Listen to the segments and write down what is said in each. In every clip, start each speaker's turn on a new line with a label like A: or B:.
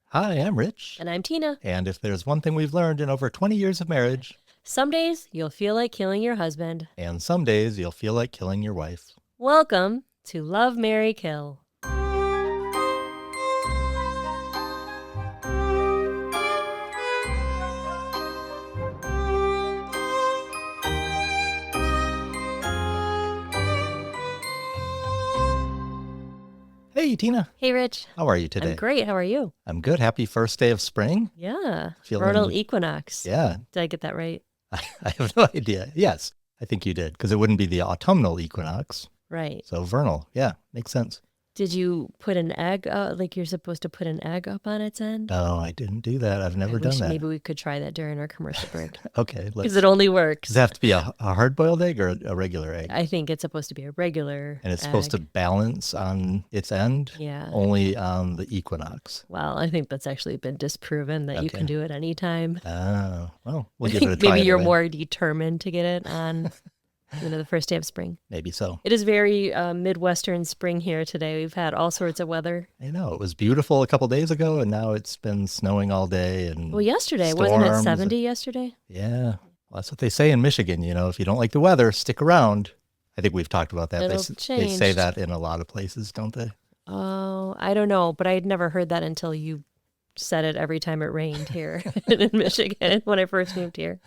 A: Hi, I'm Rich.
B: And I'm Tina.
A: And if there's one thing we've learned in over 20 years of marriage,
B: some days you'll feel like killing your husband.
A: And some days you'll feel like killing your wife.
B: Welcome to Love, Marry, Kill.
A: Hey, Tina.
B: Hey, Rich.
A: How are you today?
B: I'm great. How are you?
A: I'm good. Happy first day of spring.
B: Yeah. Vernal equinox.
A: Yeah.
B: Did I get that right?
A: I have no idea. Yes, I think you did, because it wouldn't be the autumnal equinox.
B: Right.
A: So vernal. Yeah, makes sense.
B: Did you put an egg, like you're supposed to put an egg up on its end?
A: No, I didn't do that. I've never done that.
B: Maybe we could try that during our commercial break.
A: Okay.
B: Because it only works.
A: Does it have to be a hard-boiled egg or a regular egg?
B: I think it's supposed to be a regular
A: And it's
B: egg.
A: supposed to balance on its end?
B: Yeah.
A: Only on the equinox?
B: Well, I think that's actually been disproven that you can do it anytime.
A: Oh, well, we'll give it a try.
B: Maybe you're more determined to get it on the first day of spring.
A: Maybe so.
B: It is very Midwestern spring here today. We've had all sorts of weather.
A: I know. It was beautiful a couple days ago, and now it's been snowing all day. And
B: well, yesterday,
A: storms.
B: Wasn't it 70 yesterday?
A: Yeah. Well, that's what they say in Michigan. If you don't like the weather, stick around. I think we've talked about that. They say that in a lot of places, don't they?
B: Oh, I don't know, but I had never heard that until you said it every time it rained here in Michigan when I first moved here.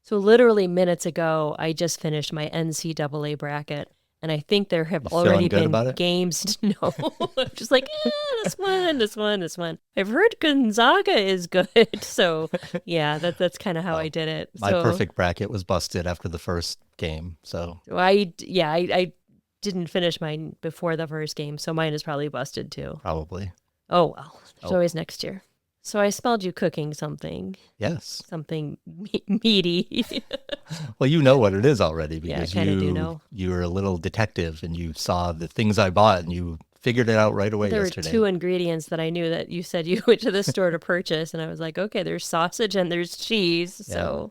B: So literally minutes ago, I just finished my NCAA bracket, and I think there have already been games. No, I'm just like, this one. I've heard Gonzaga is good, so yeah, that's kind of how I did it.
A: My perfect bracket was busted after the first game, so
B: I didn't finish mine before the first game, so mine is probably busted too.
A: Probably.
B: Oh well, there's always next year. So I smelled you cooking something.
A: Yes.
B: Something meaty.
A: Well, you know what it is already because
B: I do know.
A: You're a little detective and you saw the things I bought and you figured it out right away yesterday.
B: There were 2 ingredients that I knew that you said you went to the store to purchase, and I was like, okay, there's sausage and there's cheese.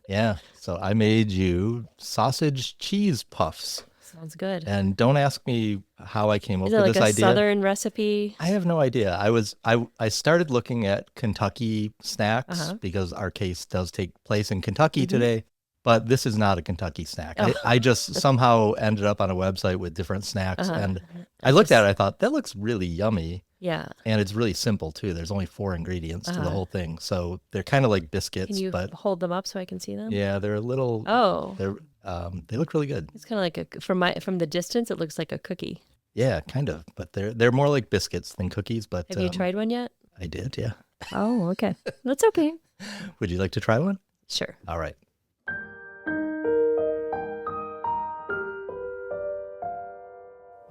A: Yeah. So I made you sausage cheese puffs.
B: Sounds good.
A: And don't ask me how I came up with this idea.
B: Is it like a Southern recipe?
A: I have no idea. I started looking at Kentucky snacks because our case does take place in Kentucky today, but this is not a Kentucky snack. I just somehow ended up on a website with different snacks, and I looked at it. I thought, that looks really yummy.
B: Yeah.
A: And it's really simple, too. There's only 4 ingredients to the whole thing. So they're kind of like biscuits.
B: Can you hold them up so I can see them?
A: Yeah, they're a little...
B: Oh.
A: They look really good.
B: It's kind of like from the distance, it looks like a cookie.
A: Yeah, kind of. But they're more like biscuits than cookies. But
B: have you tried one yet?
A: I did, yeah.
B: Oh, okay. That's okay.
A: Would you like to try one?
B: Sure.
A: All right.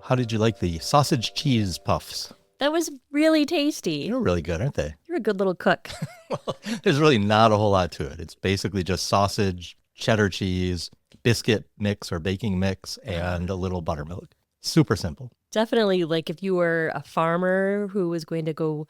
A: How did you like the sausage cheese puffs?
B: That was really tasty.
A: They're really good, aren't they?
B: You're a good little cook.
A: Well, there's really not a whole lot to it. It's basically just sausage, cheddar cheese, biscuit mix or baking mix, and a little buttermilk. Super simple.
B: Definitely, like if you were a farmer who was going to go,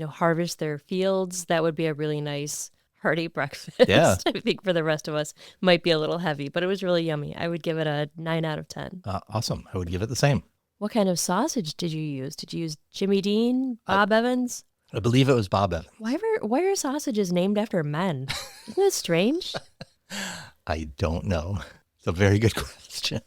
B: harvest their fields, that would be a really nice hearty breakfast.
A: Yeah.
B: I think for the rest of us might be a little heavy, but it was really yummy. I would give it a 9 out of 10.
A: Awesome. I would give it the same.
B: What kind of sausage did you use? Did you use Jimmy Dean, Bob Evans?
A: I believe it was Bob Evans.
B: Why are sausages named after men? Isn't that strange?
A: I don't know. It's a very good question.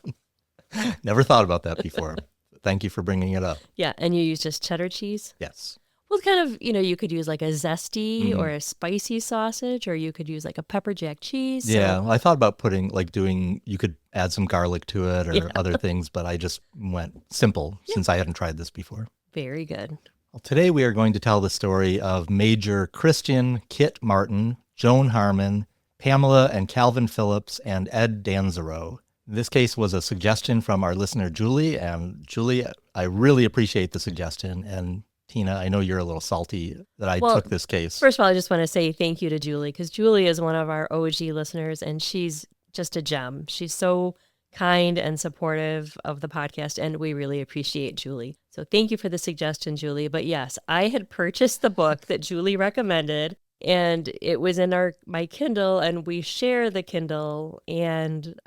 A: Never thought about that before. Thank you for bringing it up.
B: Yeah, and you use just cheddar cheese?
A: Yes.
B: Well, kind of, you could use like a zesty or a spicy sausage, or you could use like a pepper jack cheese.
A: Yeah, well, I thought about you could add some garlic to it or other things, but I just went simple since I hadn't tried this before.
B: Very good.
A: Well, today we are going to tell the story of Major Christian Kit Martin, Joan Harmon, Pamela and Calvin Phillips, and Ed Dansereau. This case was a suggestion from our listener, Julie. And Julie, I really appreciate the suggestion. And Tina, I know you're a little salty that I took this case.
B: First of all, I just want to say thank you to Julie, because Julie is one of our OG listeners, and she's just a gem. She's so kind and supportive of the podcast, and we really appreciate Julie. So thank you for the suggestion, Julie. But yes, I had purchased the book that Julie recommended, and it was in my Kindle, and we share the Kindle. And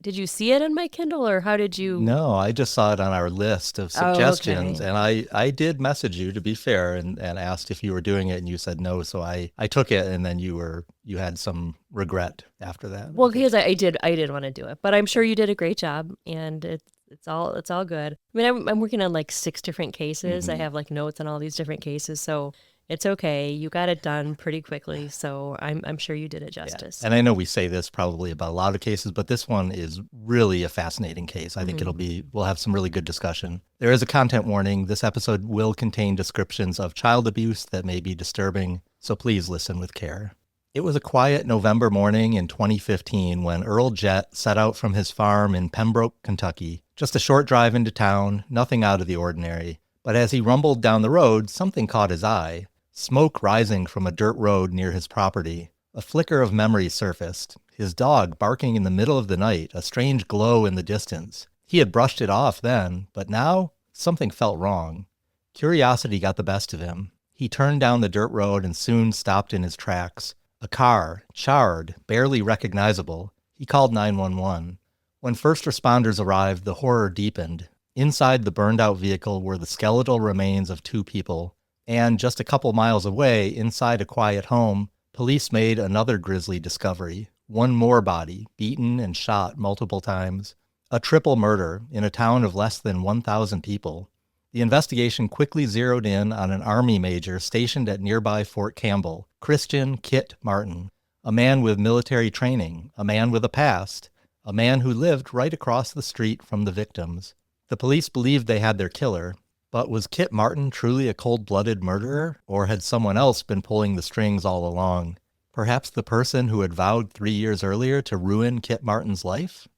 B: did you see it in my Kindle, or how did you?
A: No, I just saw it on our list of
B: Oh,
A: suggestions,
B: okay.
A: and I did message you, to be fair, and asked if you were doing it, and you said no, so I took it, and then you had some regret after that, I
B: Well,
A: think.
B: because I did want to do it, but I'm sure you did a great job, and it's all good. I mean, I'm working on like 6 different cases. I
A: Hmm.
B: have like notes on all these different cases, so it's okay. You got it done pretty quickly, so I'm sure you did it
A: Yeah.
B: justice.
A: And I know we say this probably about a lot of cases, but this one is really a fascinating case. I think
B: Hmm.
A: we'll have some really good discussion. There is a content warning. This episode will contain descriptions of child abuse that may be disturbing, so please listen with care. It was a quiet November morning in 2015 when Earl Jett set out from his farm in Pembroke, Kentucky. Just a short drive into town, nothing out of the ordinary. But as he rumbled down the road, something caught his eye. Smoke rising from a dirt road near his property. A flicker of memory surfaced, his dog barking in the middle of the night, a strange glow in the distance. He had brushed it off then, but now something felt wrong. Curiosity got the best of him. He turned down the dirt road and soon stopped in his tracks. A car, charred, barely recognizable. He called 911. When first responders arrived, the horror deepened. Inside the burned-out vehicle were the skeletal remains of 2 people. And just a couple miles away, inside a quiet home, police made another grisly discovery. One more body, beaten and shot multiple times. A triple murder in a town of less than 1,000 people. The investigation quickly zeroed in on an Army major stationed at nearby Fort Campbell, Christian Kit Martin, a man with military training, a man with a past, a man who lived right across the street from the victims. The police believed they had their killer, but was Kit Martin truly a cold-blooded murderer, or had someone else been pulling the strings all along? Perhaps the person who had vowed 3 years earlier to ruin Kit Martin's life?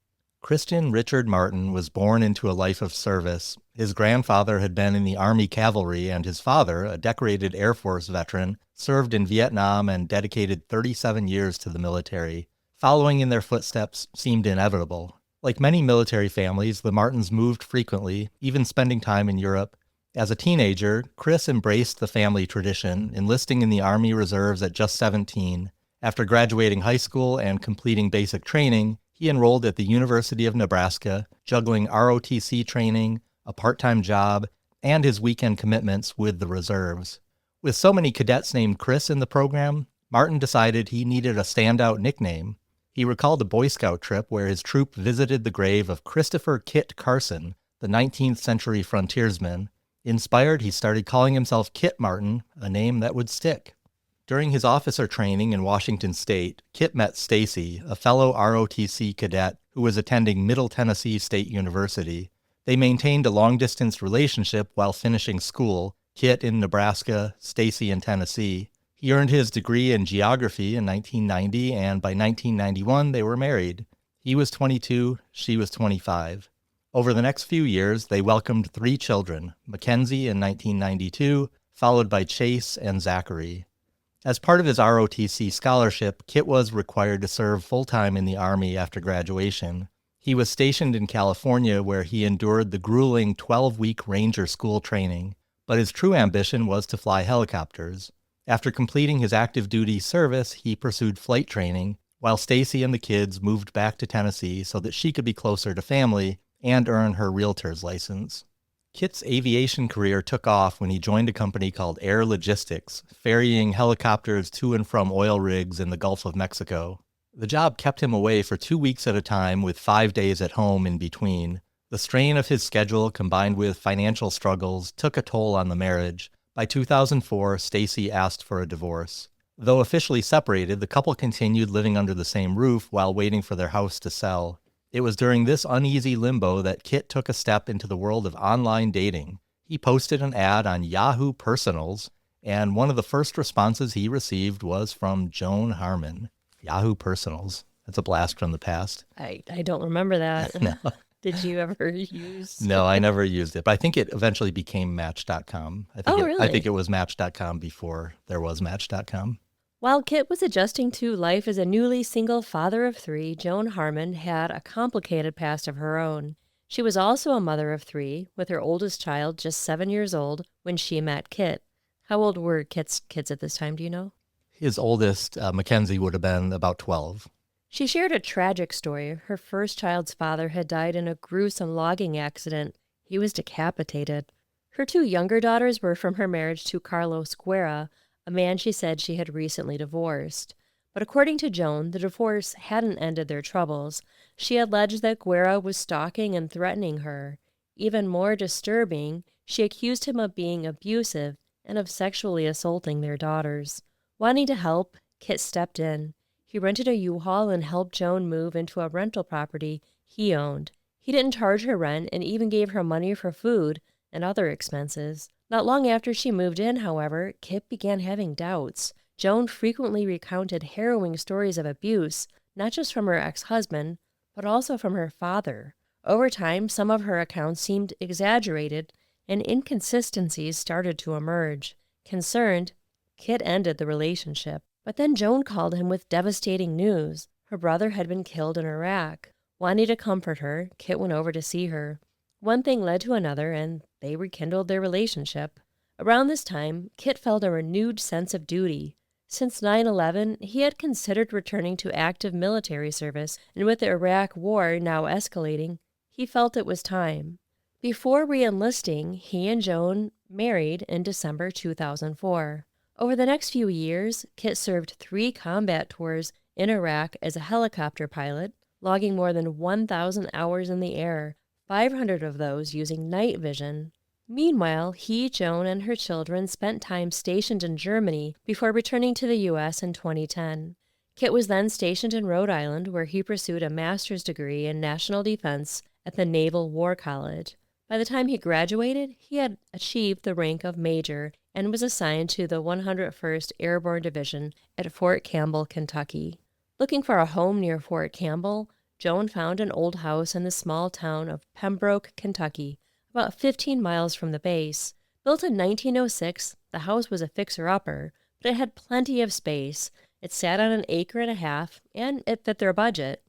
A: Christian Richard Martin was born into a life of service. His grandfather had been in the Army Cavalry, and his father, a decorated Air Force veteran, served in Vietnam and dedicated 37 years to the military. Following in their footsteps seemed inevitable. Like many military families, the Martins moved frequently, even spending time in Europe. As a teenager, Chris embraced the family tradition, enlisting in the Army Reserves at just 17. After graduating high school and completing basic training, he enrolled at the University of Nebraska, juggling ROTC training, a part-time job, and his weekend commitments with the reserves. With so many cadets named Chris in the program, Martin decided he needed a standout nickname. He recalled a Boy Scout trip where his troop visited the grave of Christopher Kit Carson, the 19th century frontiersman. Inspired, he started calling himself Kit Martin, a name that would stick. During his officer training in Washington State, Kit met Stacy, a fellow ROTC cadet who was attending Middle Tennessee State University. They maintained a long-distance relationship while finishing school, Kit in Nebraska, Stacy in Tennessee. He earned his degree in geography in 1990, and by 1991 they were married. He was 22, she was 25. Over the next few years, they welcomed 3 children, Mackenzie in 1992, followed by Chase and Zachary. As part of his ROTC scholarship, Kit was required to serve full-time in the Army after graduation. He was stationed in California where he endured the grueling 12-week Ranger School training, but his true ambition was to fly helicopters. After completing his active duty service, he pursued flight training, while Stacy and the kids moved back to Tennessee so that she could be closer to family and earn her realtor's license. Kit's aviation career took off when he joined a company called Air Logistics, ferrying helicopters to and from oil rigs in the Gulf of Mexico. The job kept him away for 2 weeks at a time with 5 days at home in between. The strain of his schedule combined with financial struggles took a toll on the marriage. By 2004, Stacy asked for a divorce. Though officially separated, the couple continued living under the same roof while waiting for their house to sell. It was during this uneasy limbo that Kit took a step into the world of online dating. He posted an ad on Yahoo Personals, and one of the first responses he received was from Joan Harmon. Yahoo Personals. That's a blast from the past.
B: I don't remember that.
A: No.
B: Did you ever use?
A: No, I never used it, but I think it eventually became Match.com.
B: Really?
A: I think it was Match.com before there was Match.com.
B: While Kit was adjusting to life as a newly single father of 3, Joan Harmon had a complicated past of her own. She was also a mother of 3, with her oldest child just 7 years old when she met Kit. How old were Kit's kids at this time, do you know?
A: His oldest, Mackenzie, would have been about 12.
B: She shared a tragic story. Her first child's father had died in a gruesome logging accident. He was decapitated. Her 2 younger daughters were from her marriage to Carlos Guerra, a man she said she had recently divorced. But according to Joan, the divorce hadn't ended their troubles. She alleged that Guerra was stalking and threatening her. Even more disturbing, she accused him of being abusive and of sexually assaulting their daughters. Wanting to help, Kit stepped in. He rented a U-Haul and helped Joan move into a rental property he owned. He didn't charge her rent and even gave her money for food and other expenses. Not long after she moved in, however, Kit began having doubts. Joan frequently recounted harrowing stories of abuse, not just from her ex-husband, but also from her father. Over time, some of her accounts seemed exaggerated, and inconsistencies started to emerge. Concerned, Kit ended the relationship. But then Joan called him with devastating news. Her brother had been killed in Iraq. Wanting to comfort her, Kit went over to see her. One thing led to another, and they rekindled their relationship. Around this time, Kit felt a renewed sense of duty. Since 9/11, he had considered returning to active military service, and with the Iraq War now escalating, he felt it was time. Before re-enlisting, he and Joan married in December 2004. Over the next few years, Kit served 3 combat tours in Iraq as a helicopter pilot, logging more than 1,000 hours in the air, 500 of those using night vision. Meanwhile, he, Joan, and her children spent time stationed in Germany before returning to the U.S. in 2010. Kit was then stationed in Rhode Island, where he pursued a master's degree in national defense at the Naval War College. By the time he graduated, he had achieved the rank of major and was assigned to the 101st Airborne Division at Fort Campbell, Kentucky. Looking for a home near Fort Campbell, Joan found an old house in the small town of Pembroke, Kentucky, about 15 miles from the base. Built in 1906, the house was a fixer-upper, but it had plenty of space. It sat on an acre and a half, and it fit their budget.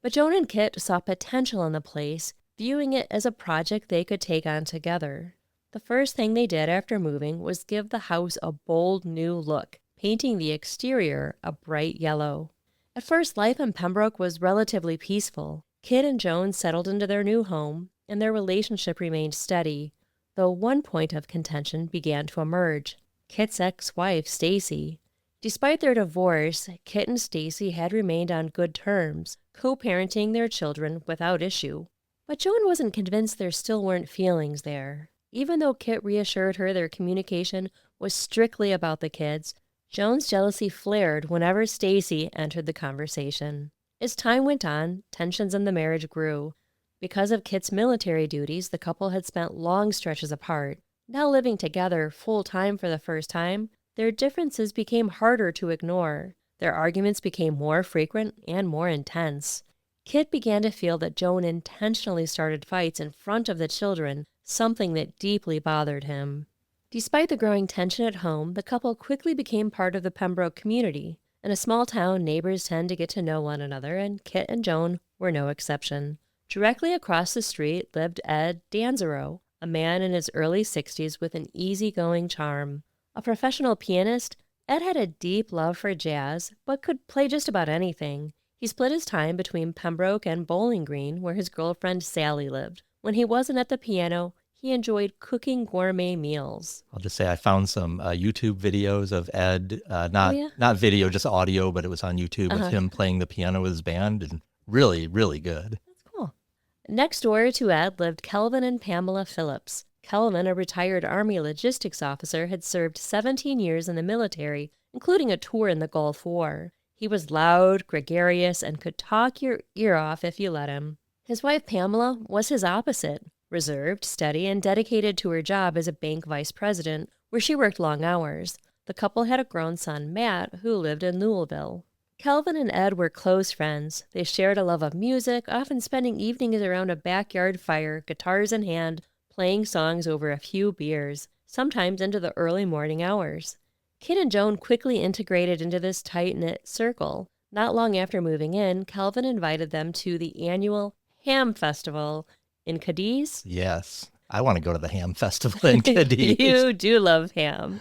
B: But Joan and Kit saw potential in the place, viewing it as a project they could take on together. The first thing they did after moving was give the house a bold new look, painting the exterior a bright yellow. At first, life in Pembroke was relatively peaceful. Kit and Joan settled into their new home, and their relationship remained steady, though one point of contention began to emerge: Kit's ex-wife, Stacy. Despite their divorce, Kit and Stacy had remained on good terms, co-parenting their children without issue. But Joan wasn't convinced there still weren't feelings there. Even though Kit reassured her their communication was strictly about the kids, Joan's jealousy flared whenever Stacy entered the conversation. As time went on, tensions in the marriage grew. Because of Kit's military duties, the couple had spent long stretches apart. Now living together full-time for the first time, their differences became harder to ignore. Their arguments became more frequent and more intense. Kit began to feel that Joan intentionally started fights in front of the children, something that deeply bothered him. Despite the growing tension at home, the couple quickly became part of the Pembroke community. In a small town, neighbors tend to get to know one another, and Kit and Joan were no exception. Directly across the street lived Ed Dansereau, a man in his early 60s with an easygoing charm. A professional pianist, Ed had a deep love for jazz, but could play just about anything. He split his time between Pembroke and Bowling Green, where his girlfriend Sally lived. When he wasn't at the piano, he enjoyed cooking gourmet meals.
A: I'll just say I found some YouTube videos of Ed,
B: Oh, yeah?
A: not video, just audio, but it was on YouTube with him playing the piano with his band, and really, really good.
B: That's cool. Next door to Ed lived Calvin and Pamela Phillips. Calvin, a retired Army logistics officer, had served 17 years in the military, including a tour in the Gulf War. He was loud, gregarious, and could talk your ear off if you let him. His wife Pamela was his opposite, reserved, steady, and dedicated to her job as a bank vice president, where she worked long hours. The couple had a grown son, Matt, who lived in Louisville. Calvin and Ed were close friends. They shared a love of music, often spending evenings around a backyard fire, guitars in hand, playing songs over a few beers, sometimes into the early morning hours. Kit and Joan quickly integrated into this tight-knit circle. Not long after moving in, Calvin invited them to the annual Ham Festival in Cadiz.
A: Yes, I want to go to the ham festival in Cadiz.
B: You do love ham.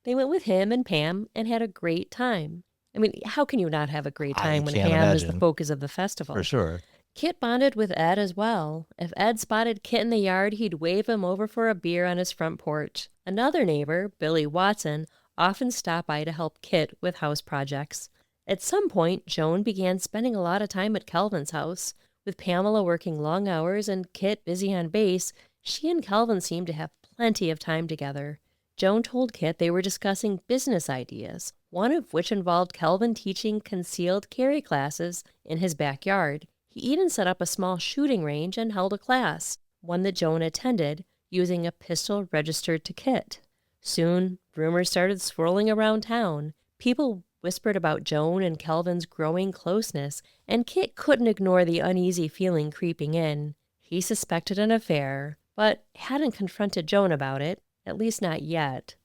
B: They went with him and Pam and had a great time. I mean, how can you not have a great
A: I
B: time when
A: can't
B: Pam is the
A: imagine.
B: focus of the festival?
A: For sure.
B: Kit bonded with Ed as well. If Ed spotted Kit in the yard, he'd wave him over for a beer on his front porch. Another neighbor, Billy Watson, often stopped by to help Kit with house projects. At some point, Joan began spending a lot of time at Calvin's house. With Pamela working long hours and Kit busy on base, she and Calvin seemed to have plenty of time together. Joan told Kit they were discussing business ideas, one of which involved Calvin teaching concealed carry classes in his backyard. He even set up a small shooting range and held a class, one that Joan attended, using a pistol registered to Kit. Soon, rumors started swirling around town. People whispered about Joan and Calvin's growing closeness, and Kit couldn't ignore the uneasy feeling creeping in. He suspected an affair, but hadn't confronted Joan about it, at least not yet.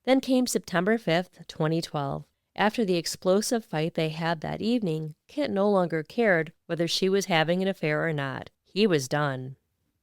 B: Then came September 5th, 2012. After the explosive fight they had that evening, Kit no longer cared whether she was having an affair or not. He was done.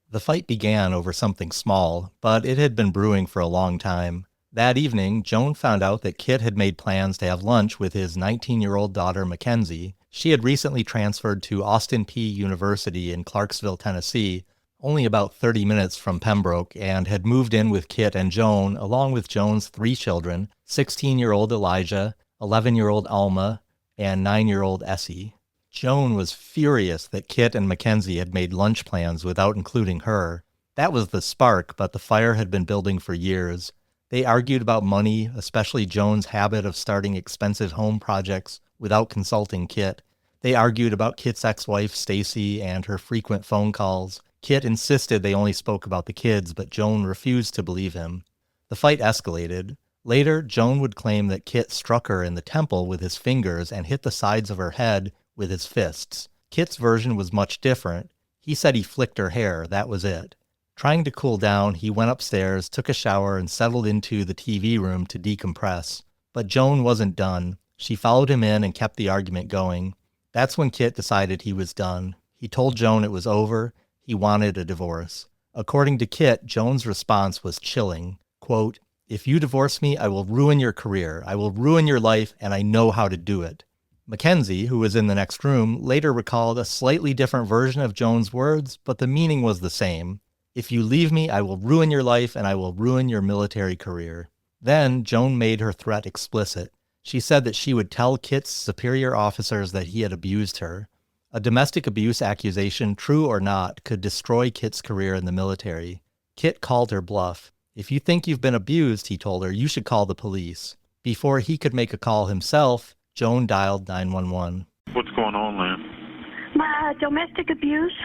A: The fight began over something small, but it had been brewing for a long time. That evening, Joan found out that Kit had made plans to have lunch with his 19-year-old daughter, Mackenzie. She had recently transferred to Austin Peay University in Clarksville, Tennessee, only about 30 minutes from Pembroke, and had moved in with Kit and Joan, along with Joan's 3 children, 16-year-old Elijah, 11-year-old Alma, and 9-year-old Essie. Joan was furious that Kit and Mackenzie had made lunch plans without including her. That was the spark, but the fire had been building for years. They argued about money, especially Joan's habit of starting expensive home projects without consulting Kit. They argued about Kit's ex-wife, Stacy, and her frequent phone calls. Kit insisted they only spoke about the kids, but Joan refused to believe him. The fight escalated. Later, Joan would claim that Kit struck her in the temple with his fingers and hit the sides of her head with his fists. Kit's version was much different. He said he flicked her hair, that was it. Trying to cool down, he went upstairs, took a shower, and settled into the TV room to decompress. But Joan wasn't done. She followed him in and kept the argument going. That's when Kit decided he was done. He told Joan it was over. He wanted a divorce. According to Kit, Joan's response was chilling. Quote, "If you divorce me, I will ruin your career. I will ruin your life, and I know how to do it." Mackenzie, who was in the next room, later recalled a slightly different version of Joan's words, but the meaning was the same. "If you leave me, I will ruin your life, and I will ruin your military career." Then, Joan made her threat explicit. She said that she would tell Kit's superior officers that he had abused her. A domestic abuse accusation, true or not, could destroy Kit's career in the military. Kit called her bluff. "If you think you've been abused," he told her, "you should call the police." Before he could make a call himself, Joan dialed 911.
C: What's going on, ma'am?
D: My domestic abuse.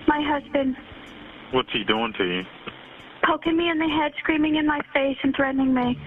D: My husband
C: What's he doing to you?
D: poking me in the head, screaming in my face, and threatening me.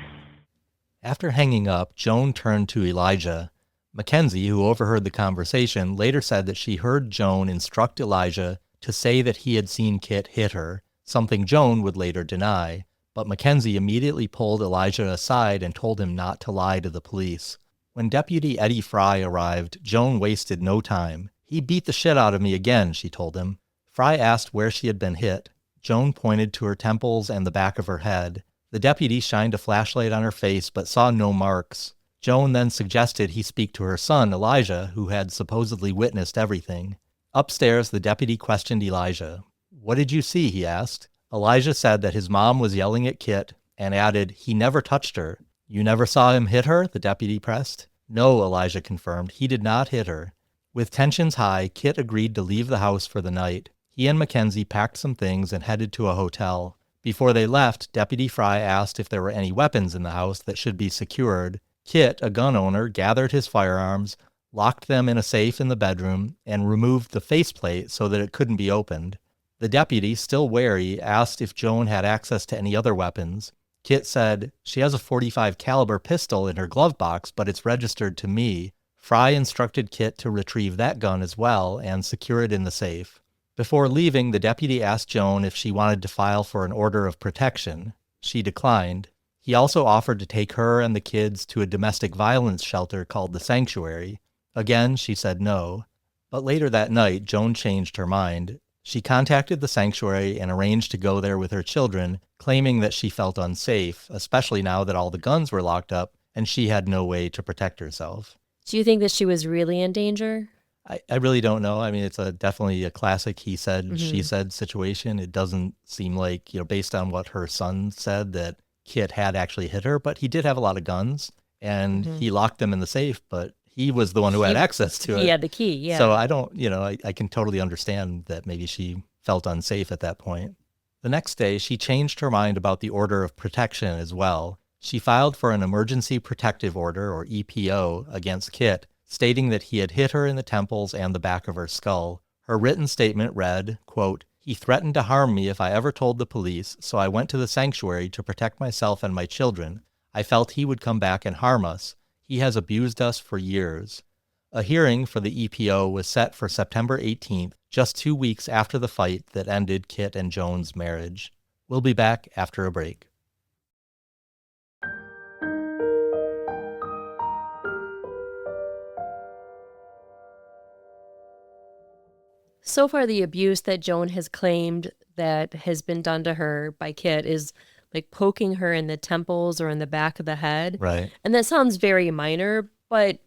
A: After hanging up, Joan turned to Elijah. Mackenzie, who overheard the conversation, later said that she heard Joan instruct Elijah to say that he had seen Kit hit her, something Joan would later deny. But Mackenzie immediately pulled Elijah aside and told him not to lie to the police. When Deputy Eddie Fry arrived, Joan wasted no time. "He beat the shit out of me again," she told him. Fry asked where she had been hit. Joan pointed to her temples and the back of her head. The deputy shined a flashlight on her face but saw no marks. Joan then suggested he speak to her son, Elijah, who had supposedly witnessed everything. Upstairs, the deputy questioned Elijah. "What did you see?" he asked. Elijah said that his mom was yelling at Kit and added, "He never touched her." "You never saw him hit her?" the deputy pressed. "No," Elijah confirmed. "He did not hit her." With tensions high, Kit agreed to leave the house for the night. He and Mackenzie packed some things and headed to a hotel. Before they left, Deputy Fry asked if there were any weapons in the house that should be secured. Kit, a gun owner, gathered his firearms, locked them in a safe in the bedroom, and removed the faceplate so that it couldn't be opened. The deputy, still wary, asked if Joan had access to any other weapons. Kit said, "She has a .45 caliber pistol in her glove box, but it's registered to me." Fry instructed Kit to retrieve that gun as well and secure it in the safe. Before leaving, the deputy asked Joan if she wanted to file for an order of protection. She declined. He also offered to take her and the kids to a domestic violence shelter called the Sanctuary. Again, she said no. But later that night, Joan changed her mind. She contacted the sanctuary and arranged to go there with her children, claiming that she felt unsafe, especially now that all the guns were locked up and she had no way to protect herself.
B: Do you think that she was really in danger?
A: I really don't know. I mean, it's definitely a classic he said, she said situation. It doesn't seem like, based on what her son said, that Kit had actually hit her, but he did have a lot of guns and he locked them in the safe, but he was the one who had access to it.
B: He had the key, yeah.
A: So I don't, I can totally understand that maybe she felt unsafe at that point. The next day, she changed her mind about the order of protection as well. She filed for an emergency protective order, or EPO, against Kit, stating that he had hit her in the temples and the back of her skull. Her written statement read, quote, "He threatened to harm me if I ever told the police, so I went to the sanctuary to protect myself and my children. I felt he would come back and harm us. He has abused us for years." A hearing for the EPO was set for September 18th, just 2 weeks after the fight that ended Kit and Joan's marriage. We'll be back after a break.
B: So far, the abuse that Joan has claimed that has been done to her by Kit is like poking her in the temples or in the back of the head.
A: Right.
B: And that sounds very minor, but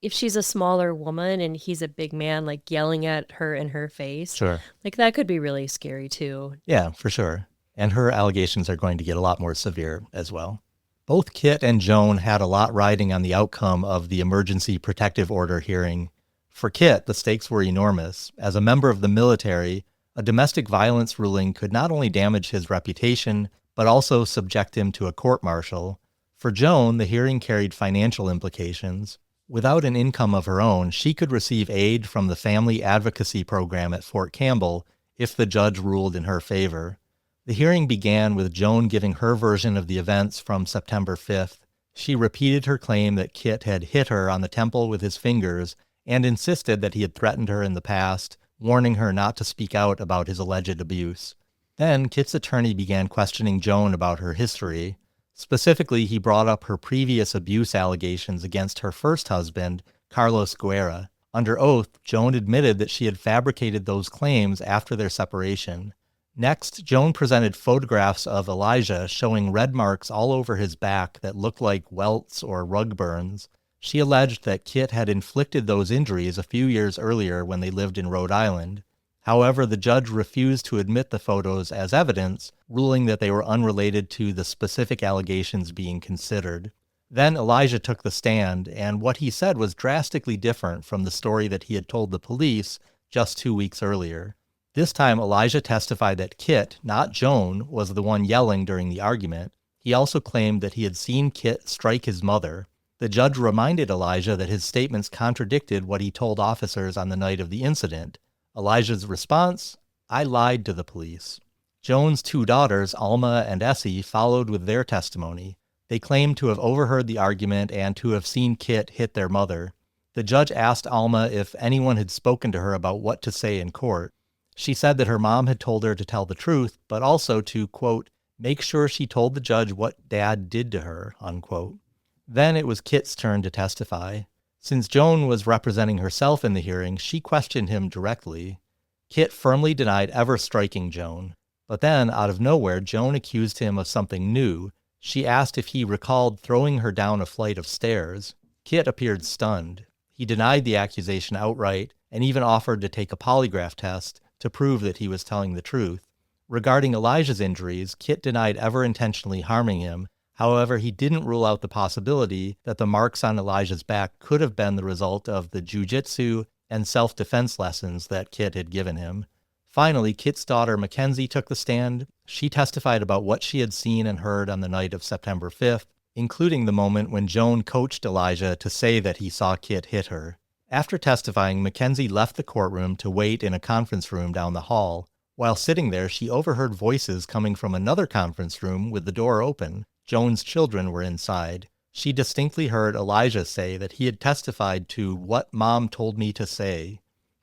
B: if she's a smaller woman and he's a big man, like yelling at her in her face,
A: Sure.
B: like that could be really scary too.
A: Yeah, for sure. And her allegations are going to get a lot more severe as well. Both Kit and Joan had a lot riding on the outcome of the emergency protective order hearing. For Kit, the stakes were enormous. As a member of the military, a domestic violence ruling could not only damage his reputation, but also subject him to a court-martial. For Joan, the hearing carried financial implications. Without an income of her own, she could receive aid from the Family Advocacy Program at Fort Campbell if the judge ruled in her favor. The hearing began with Joan giving her version of the events from September 5th. She repeated her claim that Kit had hit her on the temple with his fingers and insisted that he had threatened her in the past, warning her not to speak out about his alleged abuse. Then Kit's attorney began questioning Joan about her history. Specifically, he brought up her previous abuse allegations against her first husband, Carlos Guerra. Under oath, Joan admitted that she had fabricated those claims after their separation. Next, Joan presented photographs of Elijah showing red marks all over his back that looked like welts or rug burns. She alleged that Kit had inflicted those injuries a few years earlier when they lived in Rhode Island. However, the judge refused to admit the photos as evidence, ruling that they were unrelated to the specific allegations being considered. Then Elijah took the stand, and what he said was drastically different from the story that he had told the police just 2 weeks earlier. This time, Elijah testified that Kit, not Joan, was the one yelling during the argument. He also claimed that he had seen Kit strike his mother. The judge reminded Elijah that his statements contradicted what he told officers on the night of the incident. Elijah's response, "I lied to the police." Joan's 2 daughters, Alma and Essie, followed with their testimony. They claimed to have overheard the argument and to have seen Kit hit their mother. The judge asked Alma if anyone had spoken to her about what to say in court. She said that her mom had told her to tell the truth, but also to, quote, make sure she told the judge what Dad did to her, unquote. Then it was Kit's turn to testify. Since Joan was representing herself in the hearing, she questioned him directly. Kit firmly denied ever striking Joan. But then, out of nowhere, Joan accused him of something new. She asked if he recalled throwing her down a flight of stairs. Kit appeared stunned. He denied the accusation outright and even offered to take a polygraph test to prove that he was telling the truth. Regarding Elijah's injuries, Kit denied ever intentionally harming him. However, he didn't rule out the possibility that the marks on Elijah's back could have been the result of the jujitsu and self-defense lessons that Kit had given him. Finally, Kit's daughter Mackenzie took the stand. She testified about what she had seen and heard on the night of September 5th, including the moment when Joan coached Elijah to say that he saw Kit hit her. After testifying, Mackenzie left the courtroom to wait in a conference room down the hall. While sitting there, she overheard voices coming from another conference room with the door open. Joan's children were inside. She distinctly heard Elijah say that he had testified to what Mom told me to say.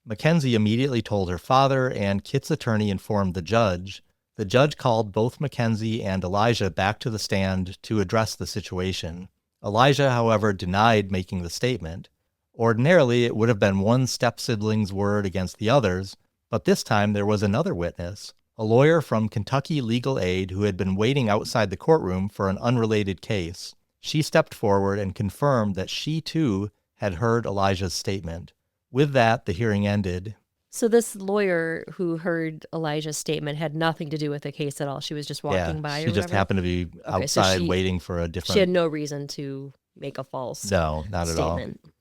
A: Mackenzie immediately told her father, and Kit's attorney informed the judge. The judge called both Mackenzie and Elijah back to the stand to address the situation. Elijah, however, denied making the statement. Ordinarily, it would have been one step-sibling's word against the other's, But this time there was another witness, a lawyer from Kentucky Legal Aid who had been waiting outside the courtroom for an unrelated case. She stepped forward and confirmed that she too had heard Elijah's statement. With that, the hearing ended.
B: So this lawyer who heard Elijah's statement had nothing to do with the case at all. She was just walking by or
A: she just
B: whatever?
A: happened to be outside waiting for a different...
B: She had no reason to make a false
A: No, not
B: statement.
A: at all.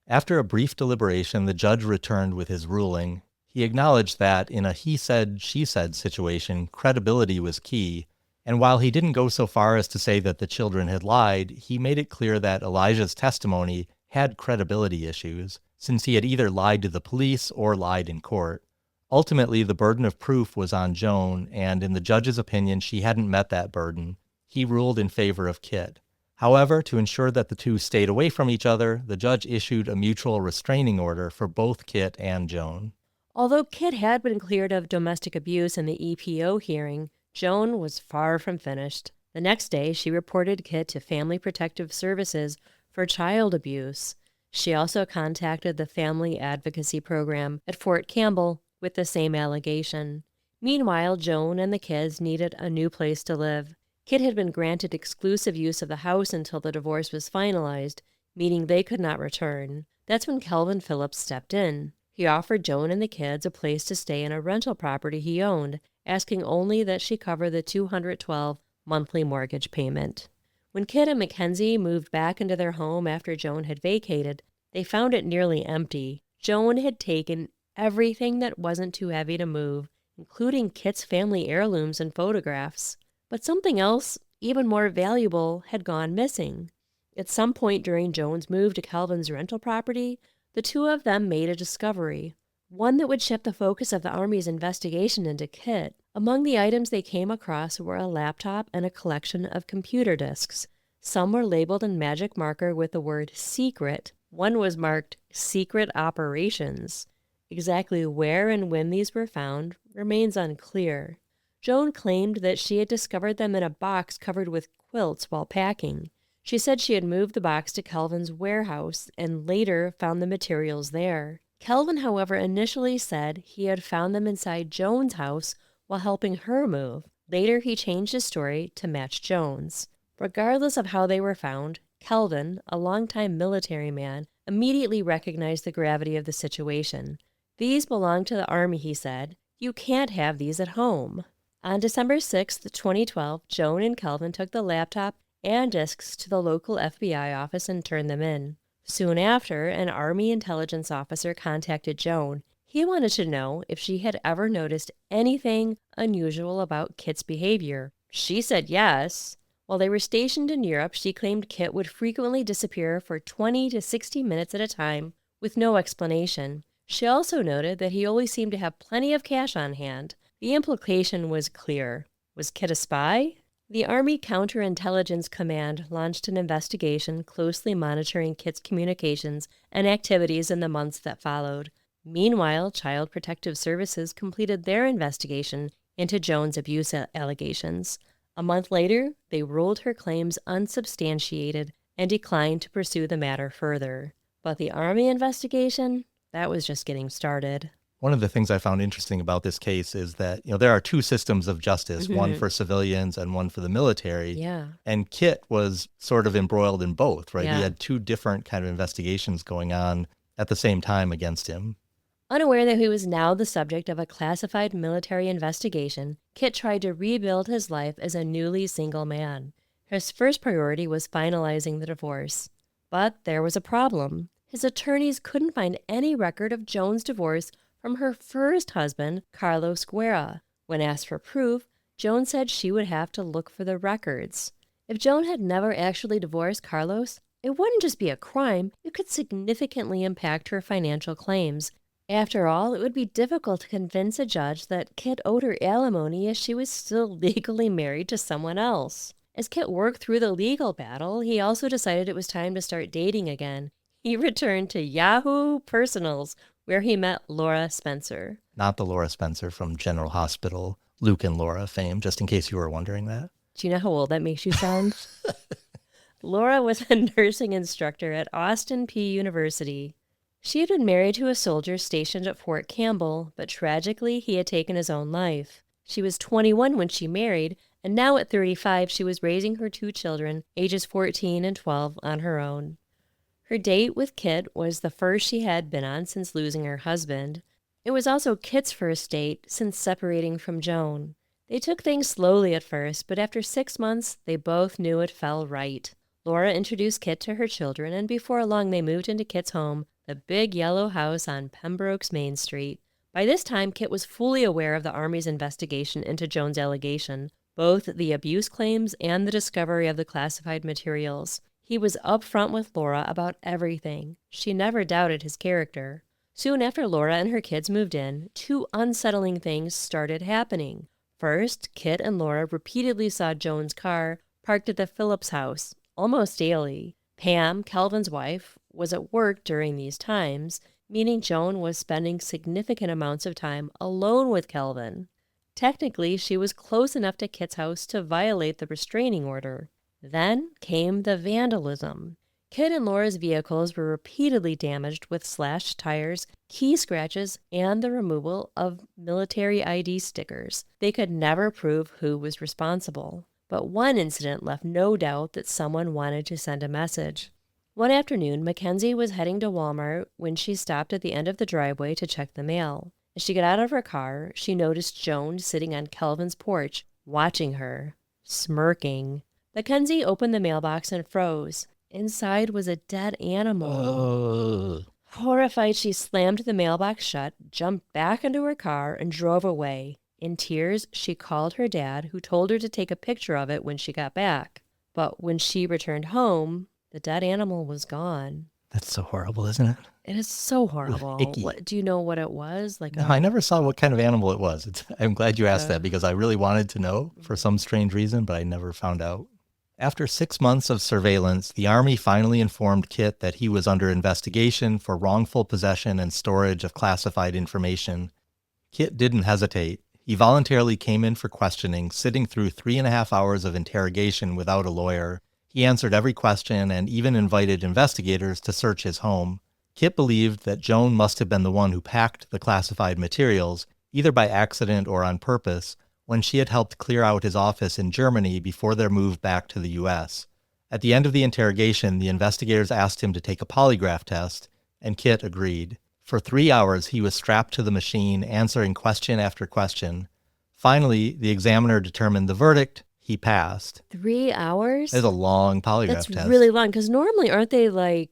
A: After a brief deliberation, the judge returned with his ruling. He acknowledged that in a he said, she said situation, credibility was key. And while he didn't go so far as to say that the children had lied, he made it clear that Elijah's testimony had credibility issues, since he had either lied to the police or lied in court. Ultimately, the burden of proof was on Joan, and in the judge's opinion, she hadn't met that burden. He ruled in favor of Kit. However, to ensure that the two stayed away from each other, the judge issued a mutual restraining order for both Kit and Joan.
B: Although Kit had been cleared of domestic abuse in the EPO hearing, Joan was far from finished. The next day, she reported Kit to Family Protective Services for child abuse. She also contacted the Family Advocacy Program at Fort Campbell with the same allegation. Meanwhile, Joan and the kids needed a new place to live. Kit had been granted exclusive use of the house until the divorce was finalized, meaning they could not return. That's when Calvin Phillips stepped in. He offered Joan and the kids a place to stay in a rental property he owned, asking only that she cover the $212 monthly mortgage payment. When Kit and Mackenzie moved back into their home after Joan had vacated, they found it nearly empty. Joan had taken everything that wasn't too heavy to move, including Kit's family heirlooms and photographs. But something else, even more valuable, had gone missing. At some point during Joan's move to Calvin's rental property, the two of them made a discovery, one that would shift the focus of the Army's investigation into Kit. Among the items they came across were a laptop and a collection of computer disks. Some were labeled in magic marker with the word secret. One was marked secret operations. Exactly where and when these were found remains unclear. Joan claimed that she had discovered them in a box covered with quilts while packing. She said she had moved the box to Calvin's warehouse and later found the materials there. Calvin, however, initially said he had found them inside Joan's house while helping her move. Later, he changed his story to match Joan's. Regardless of how they were found, Calvin, a longtime military man, immediately recognized the gravity of the situation. These belong to the Army, he said. You can't have these at home. On December 6, 2012, Joan and Calvin took the laptop and disks to the local FBI office and turned them in. Soon after, an Army intelligence officer contacted Joan. He wanted to know if she had ever noticed anything unusual about Kit's behavior. She said yes. While they were stationed in Europe, she claimed Kit would frequently disappear for 20 to 60 minutes at a time with no explanation. She also noted that he always seemed to have plenty of cash on hand. The implication was clear. Was Kit a spy? The Army Counterintelligence Command launched an investigation closely monitoring Kit's communications and activities in the months that followed. Meanwhile, Child Protective Services completed their investigation into Joan's abuse allegations. A month later, they ruled her claims unsubstantiated and declined to pursue the matter further. But the Army investigation, that was just getting started.
A: One of the things I found interesting about this case is that, there are two systems of justice, one for civilians and one for the military.
B: Yeah.
A: And Kit was sort of embroiled in both, right?
B: Yeah.
A: He had two different kind of investigations going on at the same time against him.
B: Unaware that he was now the subject of a classified military investigation, Kit tried to rebuild his life as a newly single man. His first priority was finalizing the divorce. But there was a problem. His attorneys couldn't find any record of Joan's divorce from her first husband, Carlos Guerra. When asked for proof, Joan said she would have to look for the records. If Joan had never actually divorced Carlos, it wouldn't just be a crime, it could significantly impact her financial claims. After all, it would be difficult to convince a judge that Kit owed her alimony as she was still legally married to someone else. As Kit worked through the legal battle, he also decided it was time to start dating again. He returned to Yahoo Personals, where he met Laura Spencer.
A: Not the Laura Spencer from General Hospital, Luke and Laura fame, just in case you were wondering that.
B: Do you know how old that makes you sound? Laura was a nursing instructor at Austin Peay University. She had been married to a soldier stationed at Fort Campbell, but tragically he had taken his own life. She was 21 when she married, and now at 35 she was raising her 2 children, ages 14 and 12, on her own. Her date with Kit was the first she had been on since losing her husband. It was also Kit's first date since separating from Joan. They took things slowly at first, but after 6 months, they both knew it fell right. Laura introduced Kit to her children, and before long they moved into Kit's home, the big yellow house on Pembroke's Main Street. By this time, Kit was fully aware of the Army's investigation into Joan's allegation, both the abuse claims and the discovery of the classified materials. He was upfront with Laura about everything. She never doubted his character. Soon after Laura and her kids moved in, 2 unsettling things started happening. First, Kit and Laura repeatedly saw Joan's car parked at the Phillips house, almost daily. Pam, Calvin's wife, was at work during these times, meaning Joan was spending significant amounts of time alone with Calvin. Technically, she was close enough to Kit's house to violate the restraining order. Then came the vandalism. Kit and Laura's vehicles were repeatedly damaged with slashed tires, key scratches, and the removal of military ID stickers. They could never prove who was responsible. But one incident left no doubt that someone wanted to send a message. One afternoon, Mackenzie was heading to Walmart when she stopped at the end of the driveway to check the mail. As she got out of her car, she noticed Joan sitting on Calvin's porch, watching her, smirking. Mackenzie opened the mailbox and froze. Inside was a dead animal. Horrified, she slammed the mailbox shut, jumped back into her car, and drove away. In tears, she called her dad, who told her to take a picture of it when she got back. But when she returned home, the dead animal was gone.
A: That's so horrible, isn't it?
B: It is so horrible.
A: Icky.
B: Do you know what it was?
A: No, I never saw what kind of animal it was. I'm glad you asked that because I really wanted to know for some strange reason, but I never found out. After 6 months of surveillance, the Army finally informed Kit that he was under investigation for wrongful possession and storage of classified information. Kit didn't hesitate. He voluntarily came in for questioning, sitting through 3.5 hours of interrogation without a lawyer. He answered every question and even invited investigators to search his home. Kit believed that Joan must have been the one who packed the classified materials, either by accident or on purpose, when she had helped clear out his office in Germany before their move back to the U.S. At the end of the interrogation, the investigators asked him to take a polygraph test, and Kit agreed. For 3 hours, he was strapped to the machine, answering question after question. Finally, the examiner determined the verdict. He passed.
B: 3 hours?
A: It's a long polygraph
B: That's
A: test.
B: really long, because normally aren't they like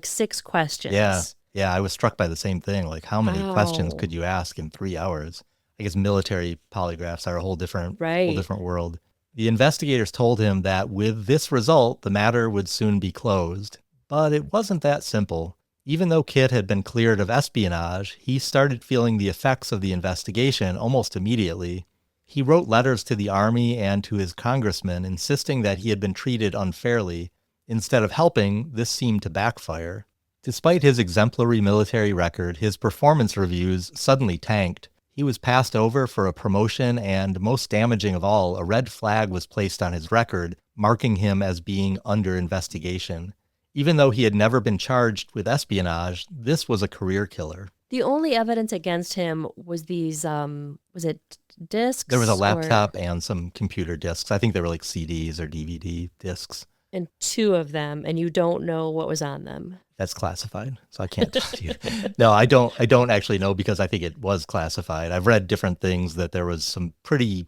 B: 6 questions?
A: Yeah, I was struck by the same thing. Like, how many questions
B: Wow.
A: could you ask in 3 hours? I guess military polygraphs are a whole different world. The investigators told him that with this result, the matter would soon be closed. But it wasn't that simple. Even though Kit had been cleared of espionage, he started feeling the effects of the investigation almost immediately. He wrote letters to the Army and to his congressman insisting that he had been treated unfairly. Instead of helping, this seemed to backfire. Despite his exemplary military record, his performance reviews suddenly tanked. He was passed over for a promotion, and most damaging of all, a red flag was placed on his record, marking him as being under investigation. Even though he had never been charged with espionage, this was a career killer.
B: The only evidence against him was these, was it discs?
A: There was a laptop and some computer discs. I think they were like CDs or DVD discs.
B: And 2 of them, and you don't know what was on them.
A: That's classified, so I can't tell you. No, I don't actually know because I think it was classified. I've read different things that there was some pretty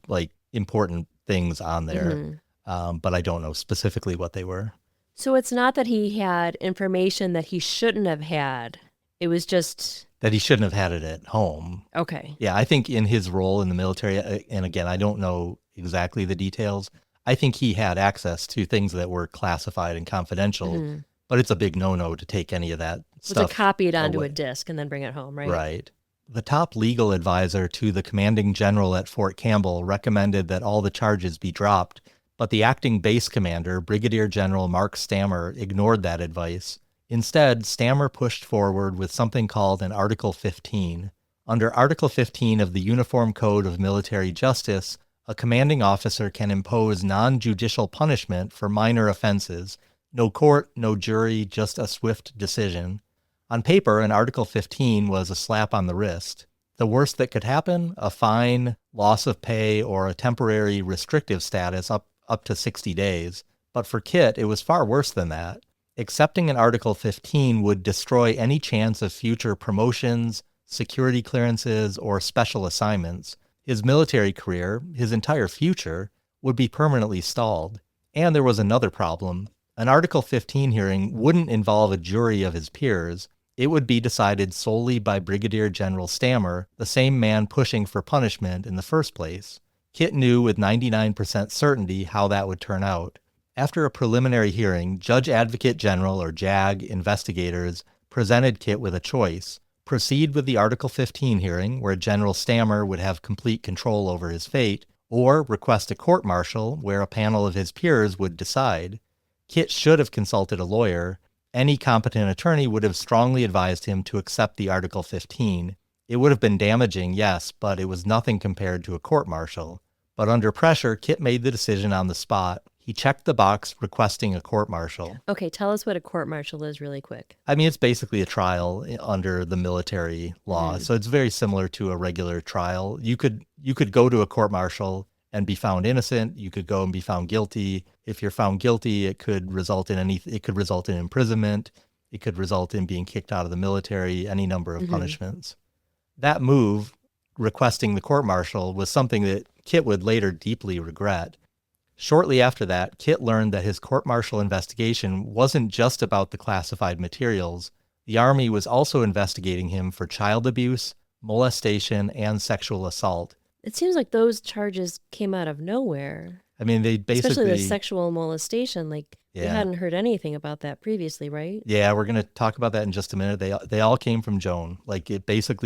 A: important things on there, but I don't know specifically what they were.
B: So it's not that he had information that he shouldn't have had. It was just
A: that he shouldn't have had it at home.
B: Okay.
A: Yeah, I think in his role in the military, and again, I don't know exactly the details, I think he had access to things that were classified and confidential, but it's a big no-no to take any of that stuff.
B: To copy it onto
A: away.
B: a disc and then bring it home, right?
A: Right. The top legal advisor to the commanding general at Fort Campbell recommended that all the charges be dropped, but the acting base commander, Brigadier General Mark Stammer, ignored that advice. Instead, Stammer pushed forward with something called an Article 15. Under Article 15 of the Uniform Code of Military Justice, a commanding officer can impose non-judicial punishment for minor offenses. No court, no jury, just a swift decision. On paper, an Article 15 was a slap on the wrist. The worst that could happen, a fine, loss of pay, or a temporary restrictive status up to 60 days. But for Kit, it was far worse than that. Accepting an Article 15 would destroy any chance of future promotions, security clearances, or special assignments. His military career, his entire future, would be permanently stalled. And there was another problem. An Article 15 hearing wouldn't involve a jury of his peers. It would be decided solely by Brigadier General Stammer, the same man pushing for punishment in the first place. Kit knew with 99% certainty how that would turn out. After a preliminary hearing, Judge Advocate General, or JAG, investigators presented Kit with a choice: proceed with the Article 15 hearing, where General Stammer would have complete control over his fate, or request a court-martial where a panel of his peers would decide. Kit should have consulted a lawyer. Any competent attorney would have strongly advised him to accept the Article 15. It would have been damaging, yes, but it was nothing compared to a court-martial. But under pressure, Kit made the decision on the spot. He checked the box requesting a court-martial.
B: Okay, tell us what a court-martial is really quick.
A: I mean, it's basically a trial under the military law, so it's very similar to a regular trial. You could go to a court-martial and be found innocent. You could go and be found guilty. If you're found guilty, it could result in imprisonment. It could result in being kicked out of the military, any number of punishments. That move, requesting the court-martial, was something that Kit would later deeply regret. Shortly after that, Kit learned that his court-martial investigation wasn't just about the classified materials. The Army was also investigating him for child abuse, molestation, and sexual assault.
B: It seems like those charges came out of nowhere.
A: I mean, they basically...
B: Especially the sexual molestation, we hadn't heard anything about that previously, right?
A: Yeah, we're going to talk about that in just a minute. They all came from Joan.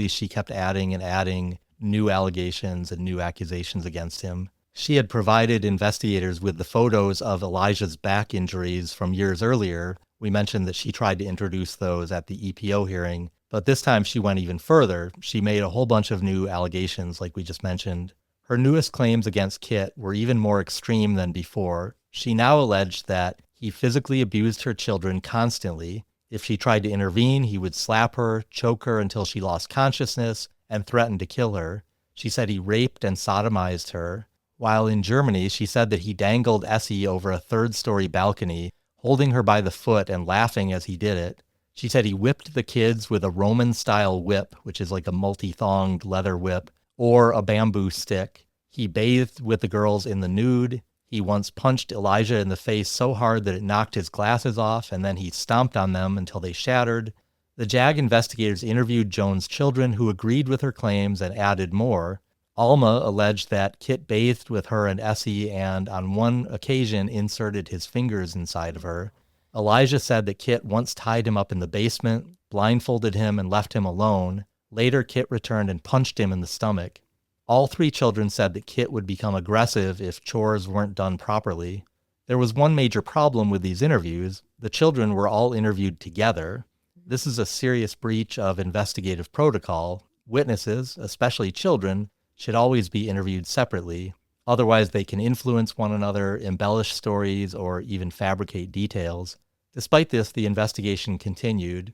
A: She kept adding and adding new allegations and new accusations against him. She had provided investigators with the photos of Elijah's back injuries from years earlier. We mentioned that she tried to introduce those at the EPO hearing, but this time she went even further. She made a whole bunch of new allegations, like we just mentioned. Her newest claims against Kit were even more extreme than before. She now alleged that he physically abused her children constantly. If she tried to intervene, he would slap her, choke her until she lost consciousness, and threatened to kill her. She said he raped and sodomized her. While in Germany, she said that he dangled Essie over a third-story balcony, holding her by the foot and laughing as he did it. She said he whipped the kids with a Roman-style whip, which is like a multi-thonged leather whip, or a bamboo stick. He bathed with the girls in the nude. He once punched Elijah in the face so hard that it knocked his glasses off, and then he stomped on them until they shattered. The JAG investigators interviewed Joan's children, who agreed with her claims and added more. Alma alleged that Kit bathed with her and Essie and on one occasion inserted his fingers inside of her. Elijah said that Kit once tied him up in the basement, blindfolded him, and left him alone. Later, Kit returned and punched him in the stomach. All three children said that Kit would become aggressive if chores weren't done properly. There was one major problem with these interviews. The children were all interviewed together. This is a serious breach of investigative protocol. Witnesses, especially children, should always be interviewed separately. Otherwise, they can influence one another, embellish stories, or even fabricate details. Despite this, the investigation continued.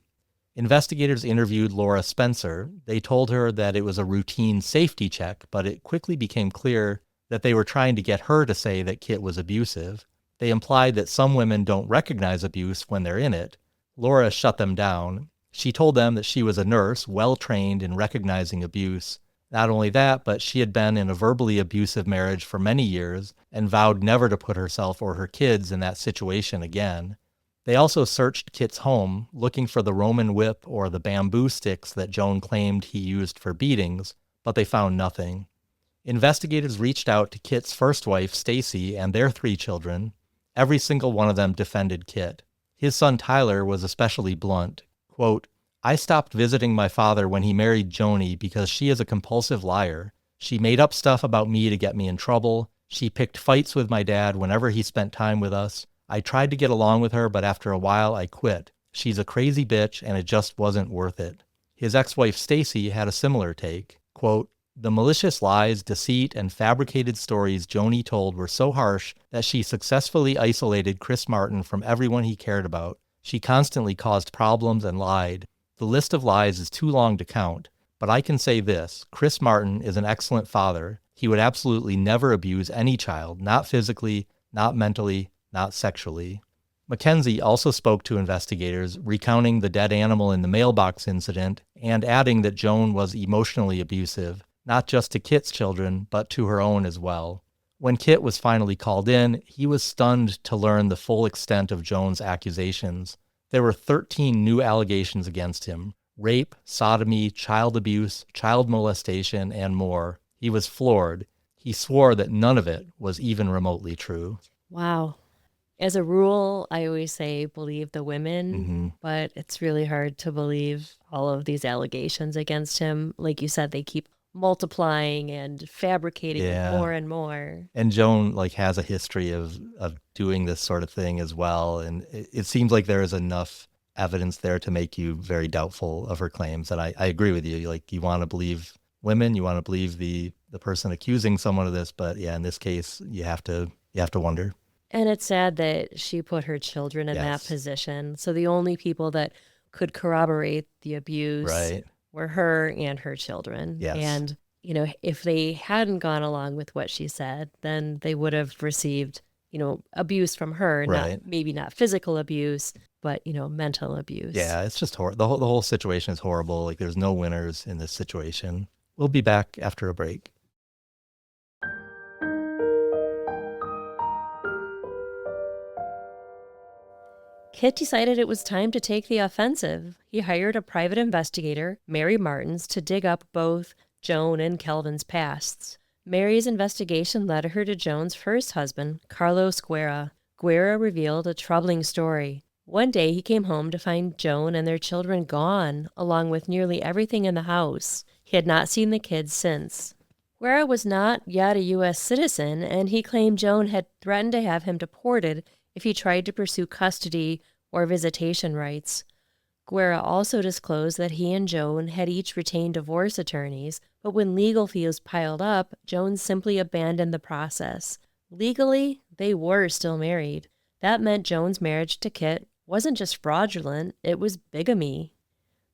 A: Investigators interviewed Laura Spencer. They told her that it was a routine safety check, but it quickly became clear that they were trying to get her to say that Kit was abusive. They implied that some women don't recognize abuse when they're in it. Laura shut them down. She told them that she was a nurse, well-trained in recognizing abuse. Not only that, but she had been in a verbally abusive marriage for many years and vowed never to put herself or her kids in that situation again. They also searched Kit's home, looking for the Roman whip or the bamboo sticks that Joan claimed he used for beatings, but they found nothing. Investigators reached out to Kit's first wife, Stacy, and their 3 children. Every single one of them defended Kit. His son Tyler was especially blunt. Quote, "I stopped visiting my father when he married Joni because she is a compulsive liar. She made up stuff about me to get me in trouble. She picked fights with my dad whenever he spent time with us. I tried to get along with her, but after a while I quit. She's a crazy bitch and it just wasn't worth it." His ex-wife Stacy had a similar take. Quote, "The malicious lies, deceit, and fabricated stories Joni told were so harsh that she successfully isolated Chris Martin from everyone he cared about. She constantly caused problems and lied. The list of lies is too long to count, but I can say this: Chris Martin is an excellent father. He would absolutely never abuse any child, not physically, not mentally, not sexually. Mackenzie also spoke to investigators, recounting the dead animal in the mailbox incident and adding that Joan was emotionally abusive, not just to Kit's children, but to her own as well. When Kit was finally called in, he was stunned to learn the full extent of Joan's accusations. There were 13 new allegations against him: rape, sodomy, child abuse, child molestation, and more. He was floored. He swore that none of it was even remotely true.
B: Wow. As a rule, I always say believe the women, but it's really hard to believe all of these allegations against him. Like you said, they keep multiplying and fabricating it more and more.
A: And Joan has a history of doing this sort of thing as well. And it seems like there is enough evidence there to make you very doubtful of her claims. And I agree with you. You want to believe women, you want to believe the person accusing someone of this, but in this case, you have to wonder.
B: And it's sad that she put her children in that position. So the only people that could corroborate the abuse were her and her children.
A: Yes.
B: And, if they hadn't gone along with what she said, then they would have received, abuse from her. Maybe not physical abuse, but, mental abuse.
A: Yeah, it's just horrible. The whole situation is horrible. There's no winners in this situation. We'll be back after a break.
B: Kit decided it was time to take the offensive. He hired a private investigator, Mary Martins, to dig up both Joan and Calvin's pasts. Mary's investigation led her to Joan's first husband, Carlos Guerra. Guerra revealed a troubling story. One day he came home to find Joan and their children gone, along with nearly everything in the house. He had not seen the kids since. Guerra was not yet a U.S. citizen, and he claimed Joan had threatened to have him deported if he tried to pursue custody or visitation rights. Guerra also disclosed that he and Joan had each retained divorce attorneys, but when legal fees piled up, Joan simply abandoned the process. Legally, they were still married. That meant Joan's marriage to Kit wasn't just fraudulent, it was bigamy.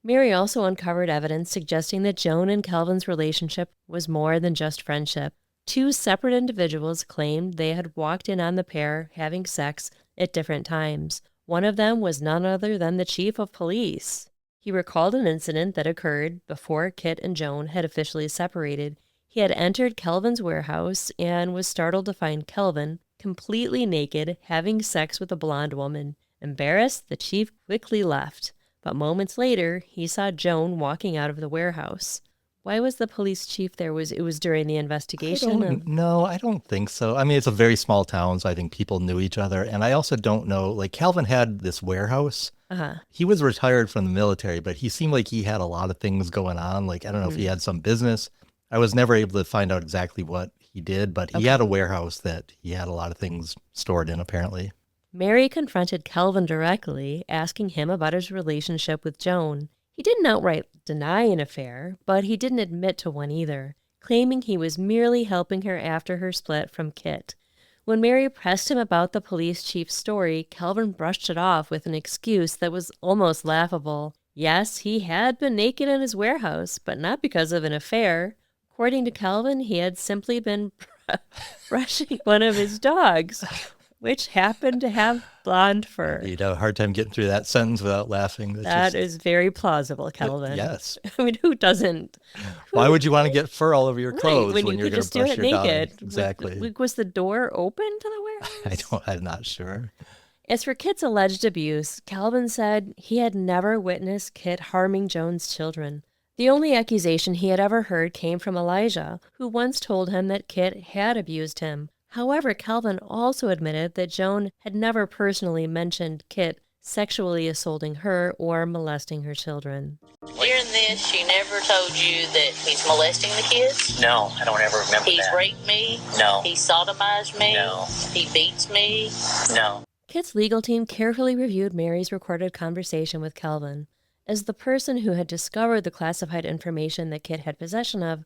B: Mary also uncovered evidence suggesting that Joan and Calvin's relationship was more than just friendship. Two separate individuals claimed they had walked in on the pair having sex at different times. One of them was none other than the chief of police. He recalled an incident that occurred before Kit and Joan had officially separated. He had entered Calvin's warehouse and was startled to find Calvin, completely naked, having sex with a blonde woman. Embarrassed, the chief quickly left. But moments later, he saw Joan walking out of the warehouse. Why was the police chief there? It was during the investigation?
A: No, I don't think so. I mean, it's a very small town, so I think people knew each other. And I also don't know, Calvin had this warehouse. He was retired from the military, but he seemed like he had a lot of things going on. I don't know if he had some business. I was never able to find out exactly what he did, but he had a warehouse that he had a lot of things stored in, apparently.
B: Mary confronted Calvin directly, asking him about his relationship with Joan. He didn't outright deny an affair, but he didn't admit to one either, claiming he was merely helping her after her split from Kit. When Mary pressed him about the police chief's story, Calvin brushed it off with an excuse that was almost laughable. Yes, he had been naked in his warehouse, but not because of an affair. According to Calvin, he had simply been brushing one of his dogs, which happened to have blonde fur.
A: You'd have a hard time getting through that sentence without laughing.
B: That is very plausible, Calvin.
A: Yes.
B: I mean, who doesn't?
A: Why would you want to get fur all over your clothes
B: when
A: you're
B: you
A: going
B: to
A: to brush
B: do it
A: your
B: naked?
A: dog? Exactly.
B: Was the door open to the warehouse?
A: I'm not sure.
B: As for Kit's alleged abuse, Calvin said he had never witnessed Kit harming Joan's children. The only accusation he had ever heard came from Elijah, who once told him that Kit had abused him. However, Calvin also admitted that Joan had never personally mentioned Kit sexually assaulting her or molesting her children.
E: During this, she never told you that he's molesting the kids?
F: No, I don't ever remember
E: He's
F: that.
E: raped me?
F: No.
E: He sodomized me?
F: No.
E: He beats me?
F: No.
B: Kit's legal team carefully reviewed Mary's recorded conversation with Calvin. As the person who had discovered the classified information that Kit had possession of,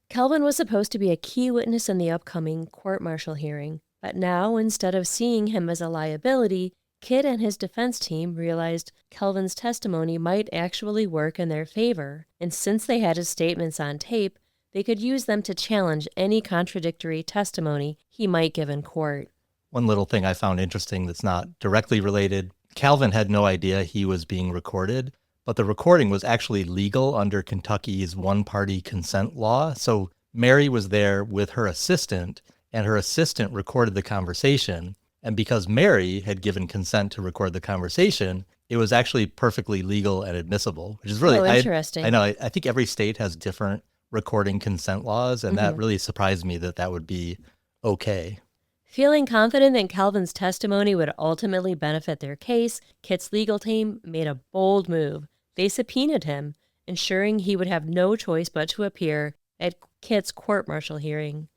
B: Calvin was supposed to be a key witness in the upcoming court-martial hearing. But now, instead of seeing him as a liability, Kit and his defense team realized Calvin's testimony might actually work in their favor, and since they had his statements on tape, they could use them to challenge any contradictory testimony he might give in court.
A: One little thing I found interesting that's not directly related, Calvin had no idea he was being recorded, but the recording was actually legal under Kentucky's one-party consent law. So Mary was there with her assistant, and her assistant recorded the conversation. And because Mary had given consent to record the conversation, it was actually perfectly legal and admissible, which is really
B: interesting.
A: I know. I think every state has different recording consent laws, and that really surprised me that would be okay.
B: Feeling confident that Calvin's testimony would ultimately benefit their case, Kit's legal team made a bold move. They subpoenaed him, ensuring he would have no choice but to appear at Kit's court-martial hearing.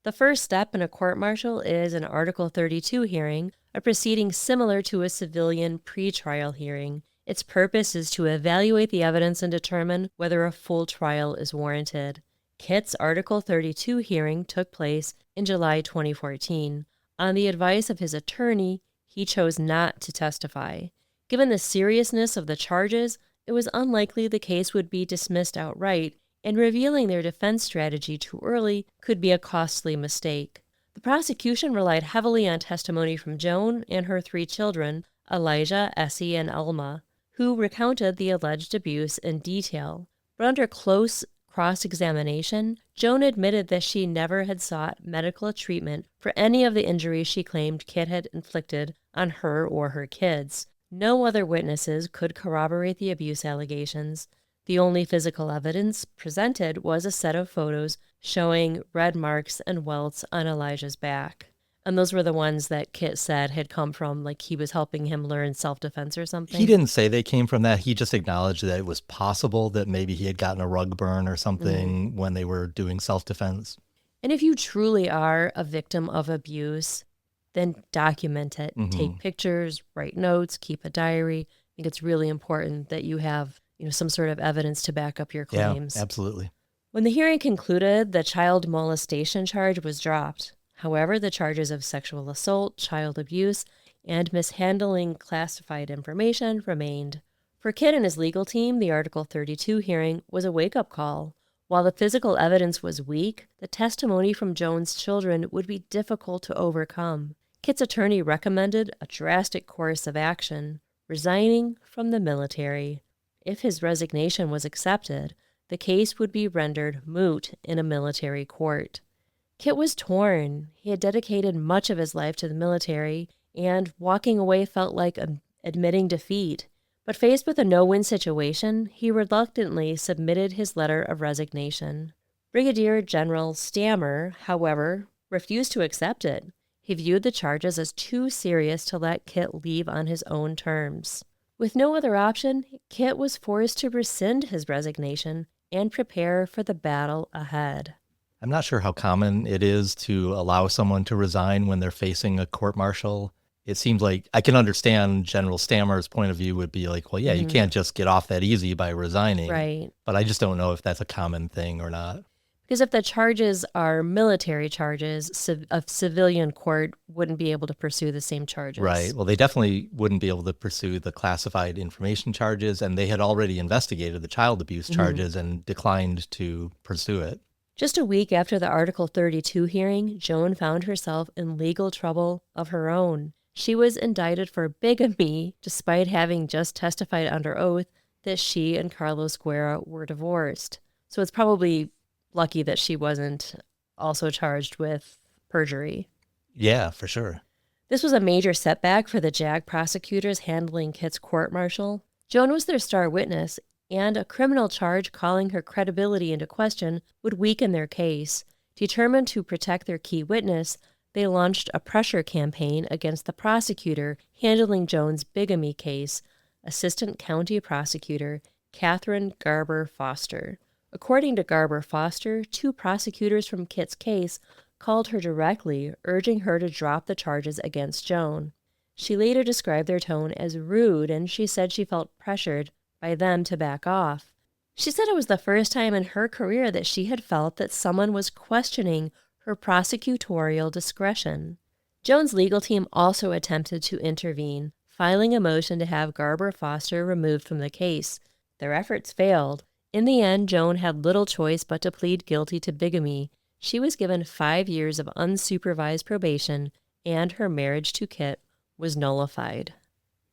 B: The first step in a court-martial is an Article 32 hearing, a proceeding similar to a civilian pretrial hearing. Its purpose is to evaluate the evidence and determine whether a full trial is warranted. Kit's Article 32 hearing took place in July 2014. On the advice of his attorney, he chose not to testify. Given the seriousness of the charges, it was unlikely the case would be dismissed outright, and revealing their defense strategy too early could be a costly mistake. The prosecution relied heavily on testimony from Joan and her 3 children, Elijah, Essie, and Alma, who recounted the alleged abuse in detail. But under close cross-examination, Joan admitted that she never had sought medical treatment for any of the injuries she claimed Kit had inflicted on her or her kids. No other witnesses could corroborate the abuse allegations. The only physical evidence presented was a set of photos showing red marks and welts on Elijah's back. And those were the ones that Kit said had come from, like, he was helping him learn self-defense or something.
A: He didn't say they came from that. He just acknowledged that it was possible that maybe he had gotten a rug burn or something when they were doing self-defense.
B: And if you truly are a victim of abuse, then document it. Take pictures, write notes, keep a diary. I think it's really important that you have, some sort of evidence to back up your claims.
A: Yeah, absolutely.
B: When the hearing concluded, the child molestation charge was dropped. However, the charges of sexual assault, child abuse, and mishandling classified information remained. For Kit and his legal team, the Article 32 hearing was a wake-up call. While the physical evidence was weak, the testimony from Joan's children would be difficult to overcome. Kit's attorney recommended a drastic course of action, resigning from the military. If his resignation was accepted, the case would be rendered moot in a military court. Kit was torn. He had dedicated much of his life to the military, and walking away felt like admitting defeat. But faced with a no-win situation, he reluctantly submitted his letter of resignation. Brigadier General Stammer, however, refused to accept it. He viewed the charges as too serious to let Kit leave on his own terms. With no other option, Kit was forced to rescind his resignation and prepare for the battle ahead.
A: I'm not sure how common it is to allow someone to resign when they're facing a court-martial. It seems like I can understand General Stammer's point of view would be like, well, yeah, you can't just get off that easy by resigning.
B: Right.
A: But I just don't know if that's a common thing or not.
B: Because if the charges are military charges, a civilian court wouldn't be able to pursue the same charges.
A: Right. Well, they definitely wouldn't be able to pursue the classified information charges, and they had already investigated the child abuse charges and declined to pursue it.
B: Just a week after the Article 32 hearing, Joan found herself in legal trouble of her own. She was indicted for bigamy, despite having just testified under oath that she and Carlos Guerra were divorced. So it's probably lucky that she wasn't also charged with perjury.
A: Yeah, for sure.
B: This was a major setback for the JAG prosecutors handling Kit's court-martial. Joan was their star witness, and a criminal charge calling her credibility into question would weaken their case. Determined to protect their key witness, they launched a pressure campaign against the prosecutor handling Joan's bigamy case, Assistant County Prosecutor Catherine Garber Foster. According to Garber Foster, 2 prosecutors from Kit's case called her directly, urging her to drop the charges against Joan. She later described their tone as rude, and she said she felt pressured by them to back off. She said it was the first time in her career that she had felt that someone was questioning her prosecutorial discretion. Joan's legal team also attempted to intervene, filing a motion to have Garber Foster removed from the case. Their efforts failed. In the end, Joan had little choice but to plead guilty to bigamy. She was given 5 years of unsupervised probation, and her marriage to Kit was nullified.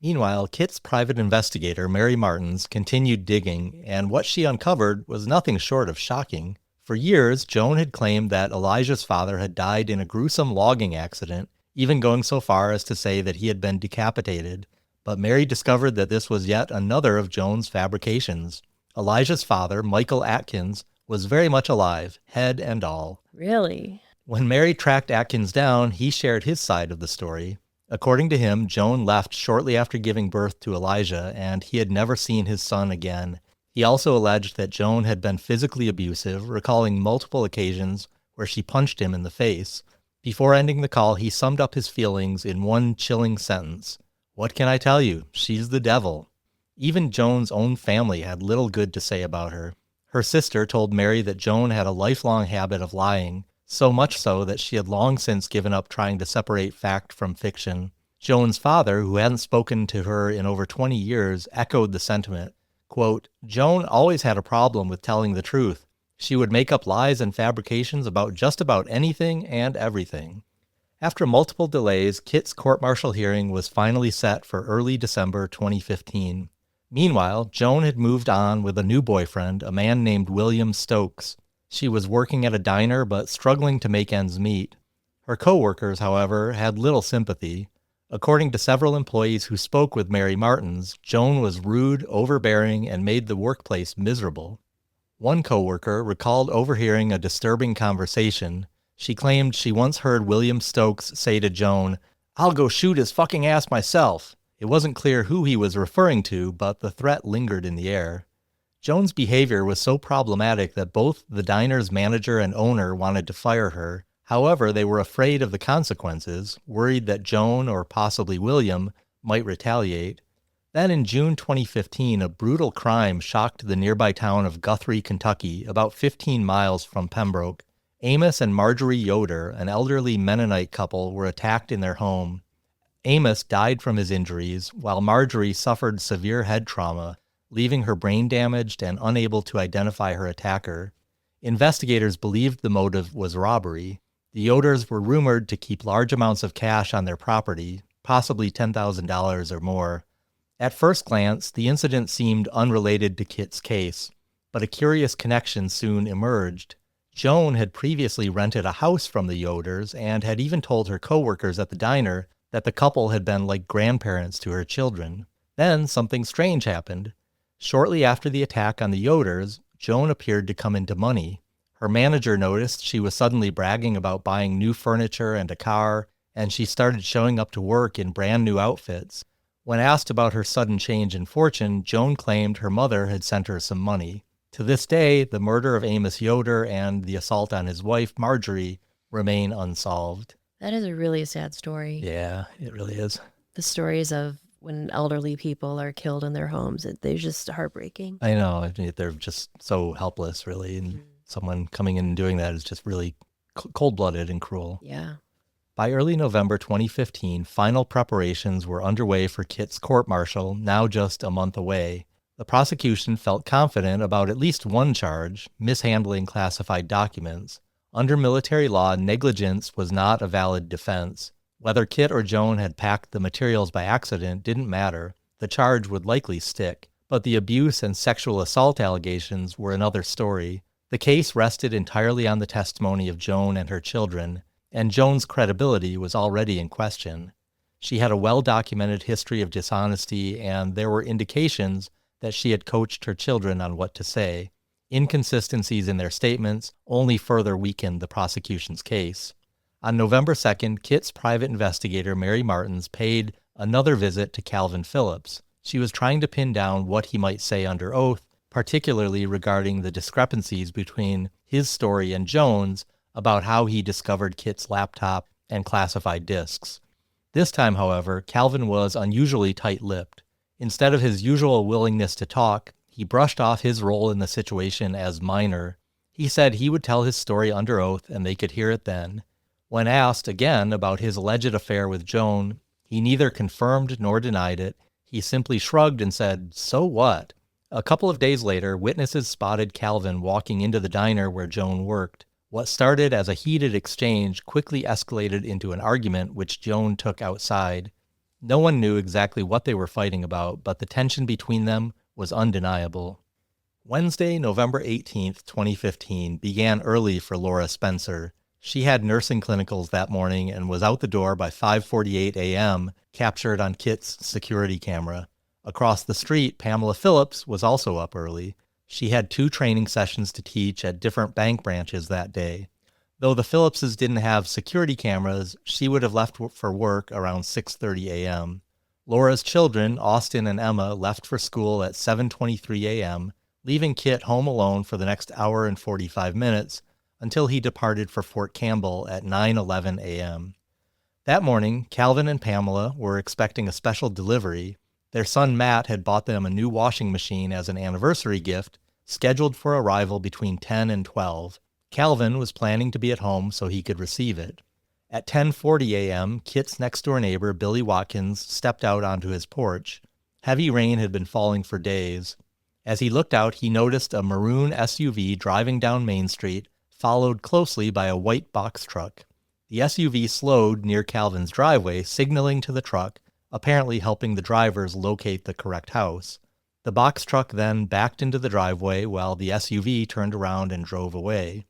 A: Meanwhile, Kit's private investigator, Mary Martins, continued digging, and what she uncovered was nothing short of shocking. For years, Joan had claimed that Elijah's father had died in a gruesome logging accident, even going so far as to say that he had been decapitated. But Mary discovered that this was yet another of Joan's fabrications. Elijah's father, Michael Atkins, was very much alive, head and all.
B: Really?
A: When Mary tracked Atkins down, he shared his side of the story. According to him, Joan left shortly after giving birth to Elijah, and he had never seen his son again. He also alleged that Joan had been physically abusive, recalling multiple occasions where she punched him in the face. Before ending the call, he summed up his feelings in one chilling sentence. "What can I tell you? She's the devil." Even Joan's own family had little good to say about her. Her sister told Mary that Joan had a lifelong habit of lying, so much so that she had long since given up trying to separate fact from fiction. Joan's father, who hadn't spoken to her in over 20 years, echoed the sentiment. Quote, "Joan always had a problem with telling the truth. She would make up lies and fabrications about just about anything and everything." After multiple delays, Kit's court-martial hearing was finally set for early December 2015. Meanwhile, Joan had moved on with a new boyfriend, a man named William Stokes. She was working at a diner but struggling to make ends meet. Her co-workers, however, had little sympathy. According to several employees who spoke with Mary Martins, Joan was rude, overbearing, and made the workplace miserable. One co-worker recalled overhearing a disturbing conversation. She claimed she once heard William Stokes say to Joan, "I'll go shoot his fucking ass myself." It wasn't clear who he was referring to, but the threat lingered in the air. Joan's behavior was so problematic that both the diner's manager and owner wanted to fire her. However, they were afraid of the consequences, worried that Joan, or possibly William, might retaliate. Then in June 2015, a brutal crime shocked the nearby town of Guthrie, Kentucky, about 15 miles from Pembroke. Amos and Marjorie Yoder, an elderly Mennonite couple, were attacked in their home. Amos died from his injuries, while Marjorie suffered severe head trauma, leaving her brain damaged and unable to identify her attacker. Investigators believed the motive was robbery. The Yoders were rumored to keep large amounts of cash on their property, possibly $10,000 or more. At first glance, the incident seemed unrelated to Kit's case, but a curious connection soon emerged. Joan had previously rented a house from the Yoders and had even told her coworkers at the diner that the couple had been like grandparents to her children. Then something strange happened. Shortly after the attack on the Yoders, Joan appeared to come into money. Her manager noticed she was suddenly bragging about buying new furniture and a car, and she started showing up to work in brand new outfits. When asked about her sudden change in fortune, Joan claimed her mother had sent her some money. To this day, the murder of Amos Yoder and the assault on his wife, Marjorie, remain unsolved.
B: That is a really sad story.
A: Yeah, it really is.
B: The stories of when elderly people are killed in their homes, they're just heartbreaking.
A: I know. They're just so helpless, really, and someone coming in and doing that is just really cold-blooded and cruel.
B: Yeah.
A: By early November 2015, final preparations were underway for Kit's court-martial, now just a month away. The prosecution felt confident about at least one charge, mishandling classified documents. Under military law, negligence was not a valid defense. Whether Kit or Joan had packed the materials by accident didn't matter. The charge would likely stick. But the abuse and sexual assault allegations were another story. The case rested entirely on the testimony of Joan and her children, and Joan's credibility was already in question. She had a well-documented history of dishonesty, and there were indications that she had coached her children on what to say. Inconsistencies in their statements only further weakened the prosecution's case. On November 2nd, Kit's private investigator, Mary Martins, paid another visit to Calvin Phillips. She was trying to pin down what he might say under oath, particularly regarding the discrepancies between his story and Joan's about how he discovered Kit's laptop and classified disks. This time, however, Calvin was unusually tight-lipped. Instead of his usual willingness to talk, he brushed off his role in the situation as minor. He said he would tell his story under oath and they could hear it then. When asked again about his alleged affair with Joan, He neither confirmed nor denied it. He simply shrugged and said, "So what?" A couple of days later, witnesses spotted Calvin walking into the diner where Joan worked. What started as a heated exchange quickly escalated into an argument which Joan took outside. No one knew exactly what they were fighting about, but the tension between them was undeniable. Wednesday, November 18th, 2015, began early for Laura Spencer. She had nursing clinicals that morning and was out the door by 5:48 a.m., captured on Kit's security camera. Across the street, Pamela Phillips was also up early. She had 2 training sessions to teach at different bank branches that day. Though the Phillipses didn't have security cameras, she would have left for work around 6:30 a.m. Laura's children, Austin and Emma, left for school at 7:23 a.m., leaving Kit home alone for the next hour and 45 minutes until he departed for Fort Campbell at 9:11 a.m. That morning, Calvin and Pamela were expecting a special delivery. Their son Matt had bought them a new washing machine as an anniversary gift, scheduled for arrival between 10 and 12. Calvin was planning to be at home so he could receive it. At 10:40 a.m., Kit's next-door neighbor, Billy Watkins, stepped out onto his porch. Heavy rain had been falling for days. As he looked out, he noticed a maroon SUV driving down Main Street, followed closely by a white box truck. The SUV slowed near Calvin's driveway, signaling to the truck, apparently helping the drivers locate the correct house. The box truck then backed into the driveway while the SUV turned around and drove away.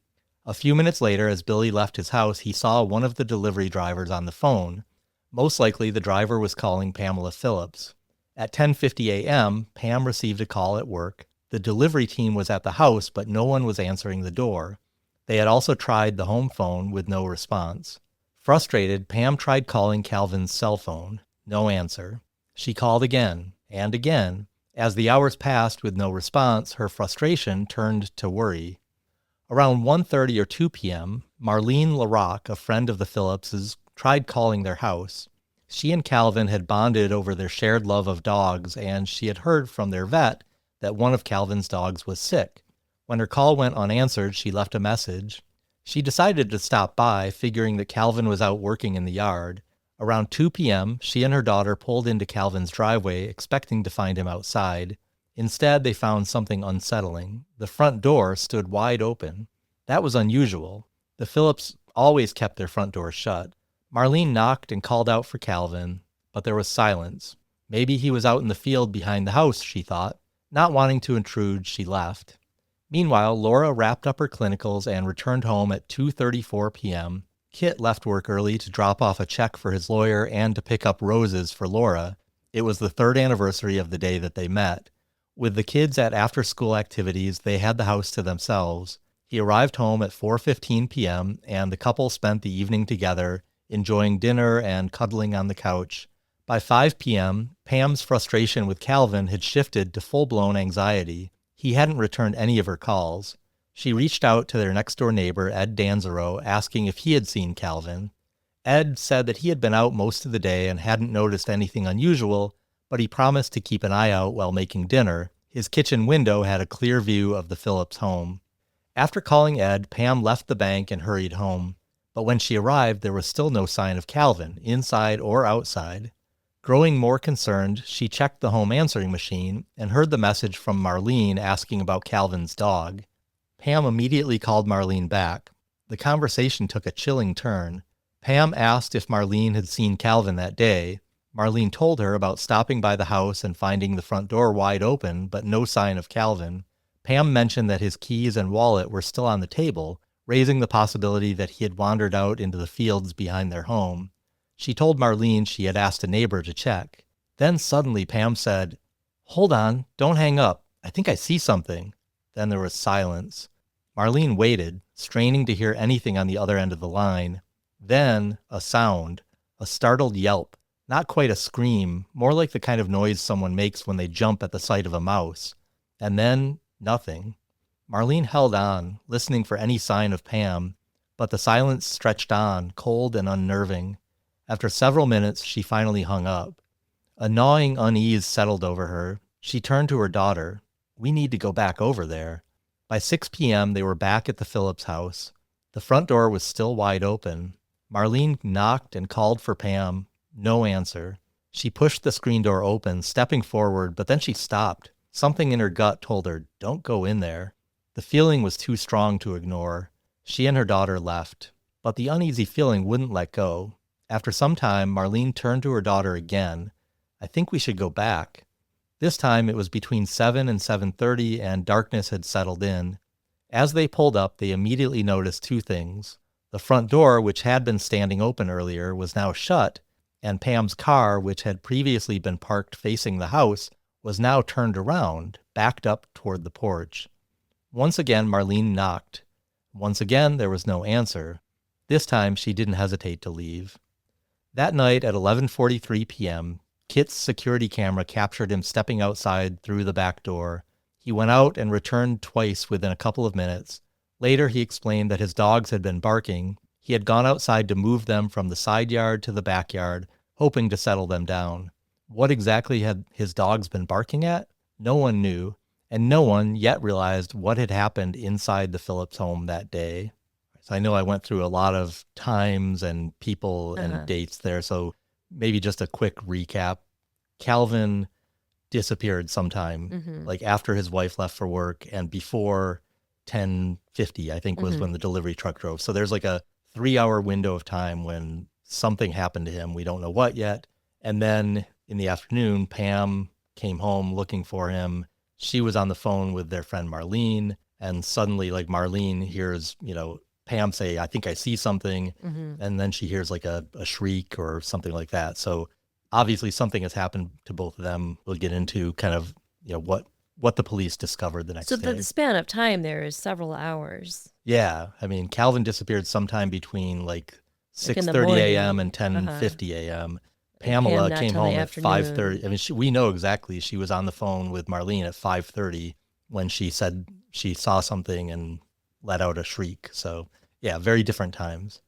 A: A few minutes later, as Billy left his house, he saw one of the delivery drivers on the phone. Most likely, the driver was calling Pamela Phillips. At 10:50 a.m., Pam received a call at work. The delivery team was at the house, but no one was answering the door. They had also tried the home phone with no response. Frustrated, Pam tried calling Calvin's cell phone. No answer. She called again and again. As the hours passed with no response, her frustration turned to worry. Around 1:30 or 2 p.m., Marlene LaRocque, a friend of the Phillipses, tried calling their house. She and Calvin had bonded over their shared love of dogs, and she had heard from their vet that one of Calvin's dogs was sick. When her call went unanswered, she left a message. She decided to stop by, figuring that Calvin was out working in the yard. Around 2 p.m., she and her daughter pulled into Calvin's driveway, expecting to find him outside. Instead, they found something unsettling. The front door stood wide open. That was unusual. The Phillips always kept their front door shut. Marlene knocked and called out for Calvin, but there was silence. Maybe he was out in the field behind the house, she thought. Not wanting to intrude, she left. Meanwhile, Laura wrapped up her clinicals and returned home at 2:34 p.m. Kit left work early to drop off a check for his lawyer and to pick up roses for Laura. It was the 3rd anniversary of the day that they met. With the kids at after-school activities, they had the house to themselves. He arrived home at 4:15 p.m., and the couple spent the evening together, enjoying dinner and cuddling on the couch. By 5 p.m., Pam's frustration with Calvin had shifted to full-blown anxiety. He hadn't returned any of her calls. She reached out to their next-door neighbor, Ed Dansereau, asking if he had seen Calvin. Ed said that he had been out most of the day and hadn't noticed anything unusual, but he promised to keep an eye out while making dinner. His kitchen window had a clear view of the Phillips home. After calling Ed, Pam left the bank and hurried home. But when she arrived, there was still no sign of Calvin, inside or outside. Growing more concerned, she checked the home answering machine and heard the message from Marlene asking about Calvin's dog. Pam immediately called Marlene back. The conversation took a chilling turn. Pam asked if Marlene had seen Calvin that day. Marlene told her about stopping by the house and finding the front door wide open, but no sign of Calvin. Pam mentioned that his keys and wallet were still on the table, raising the possibility that he had wandered out into the fields behind their home. She told Marlene she had asked a neighbor to check. Then suddenly Pam said, "Hold on, don't hang up. I think I see something." Then there was silence. Marlene waited, straining to hear anything on the other end of the line. Then a sound, a startled yelp, not quite a scream, more like the kind of noise someone makes when they jump at the sight of a mouse. And then nothing. Marlene held on, listening for any sign of Pam, but the silence stretched on, cold and unnerving. After several minutes, she finally hung up. A gnawing unease settled over her. She turned to her daughter. "We need to go back over there." By 6 p.m., they were back at the Phillips house. The front door was still wide open. Marlene knocked and called for Pam. No answer. She pushed the screen door open, stepping forward, but then she stopped. Something in her gut told her, don't go in there. The feeling was too strong to ignore. She and her daughter left, but the uneasy feeling wouldn't let go. After some time, Marlene turned to her daughter again. I think we should go back. This time it was between 7 and 7:30 and darkness had settled in. As they pulled up, they immediately noticed two things. The front door, which had been standing open earlier, was now shut, and Pam's car, which had previously been parked facing the house, was now turned around, backed up toward the porch. Once again, Marlene knocked. Once again, there was no answer. This time, she didn't hesitate to leave. That night at 11:43 p.m., Kit's security camera captured him stepping outside through the back door. He went out and returned twice within a couple of minutes. Later, he explained that his dogs had been barking. He had gone outside to move them from the side yard to the backyard, hoping to settle them down. What exactly had his dogs been barking at? No one knew, and no one yet realized what had happened inside the Phillips home that day. So I know I went through a lot of times and people and dates there, so maybe just a quick recap. Calvin disappeared sometime, like after his wife left for work and before 10:50, I think, was when the delivery truck drove. So there's like a 3-hour window of time when something happened to him. We don't know what yet. And then in the afternoon, Pam came home looking for him. She was on the phone with their friend Marlene, and suddenly, like, Marlene hears, Pam say, I think I see something. And then she hears like a shriek or something like that. So obviously something has happened to both of them. We'll get into kind of, what the police discovered the next day.
B: So the span of time there is several hours.
A: Yeah. I mean, Calvin disappeared sometime between like 6:30 a.m. and 10:50 a.m. Pamela came home at 5:30. I mean, we know exactly she was on the phone with Marlene at 5:30 when she said she saw something and let out a shriek. So yeah, very different times.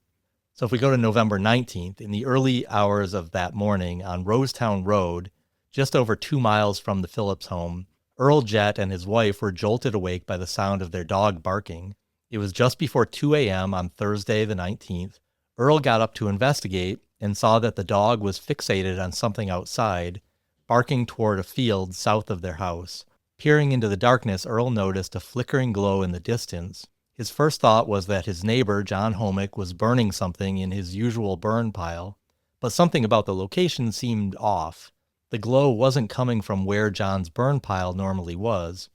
A: So if we go to November 19th, in the early hours of that morning on Rosetown Road, just over 2 miles from the Phillips home, Earl Jett and his wife were jolted awake by the sound of their dog barking. It was just before 2 a.m. on Thursday the 19th. Earl got up to investigate and saw that the dog was fixated on something outside, barking toward a field south of their house. Peering into the darkness, Earl noticed a flickering glow in the distance. His first thought was that his neighbor, John Homick, was burning something in his usual burn pile, but something about the location seemed off. The glow wasn't coming from where John's burn pile normally was.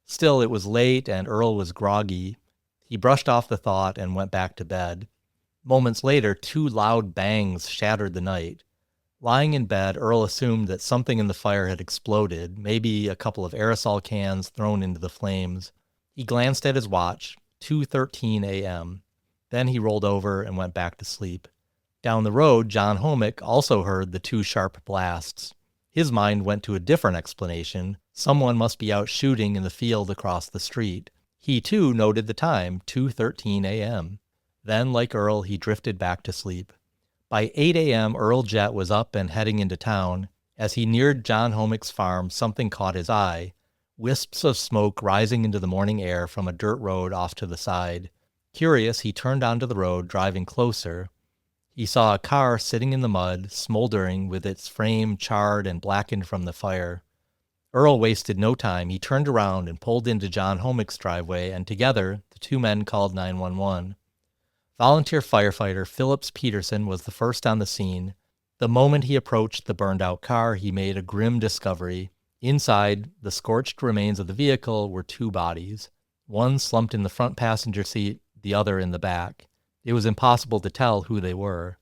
A: Still, it was late and Earl was groggy. He brushed off the thought and went back to bed. Moments later, 2 loud bangs shattered the night. Lying in bed, Earl assumed that something in the fire had exploded, maybe a couple of aerosol cans thrown into the flames. He glanced at his watch, 2:13 a.m. Then he rolled over and went back to sleep. Down the road, John Homick also heard the 2 sharp blasts. His mind went to a different explanation. Someone must be out shooting in the field across the street. He, too, noted the time, 2:13 a.m. Then, like Earl, he drifted back to sleep. By 8 a.m., Earl Jett was up and heading into town. As he neared John Homick's farm, something caught his eye. Wisps of smoke rising into the morning air from a dirt road off to the side. Curious, he turned onto the road, driving closer. He saw a car sitting in the mud, smoldering, with its frame charred and blackened from the fire. Earl wasted no time. He turned around and pulled into John Homick's driveway, and together, the 2 men called 911. Volunteer firefighter Phillips Peterson was the first on the scene. The moment he approached the burned-out car, he made a grim discovery. Inside, the scorched remains of the vehicle were 2 bodies, one slumped in the front passenger seat, the other in the back. It was impossible to tell who they were.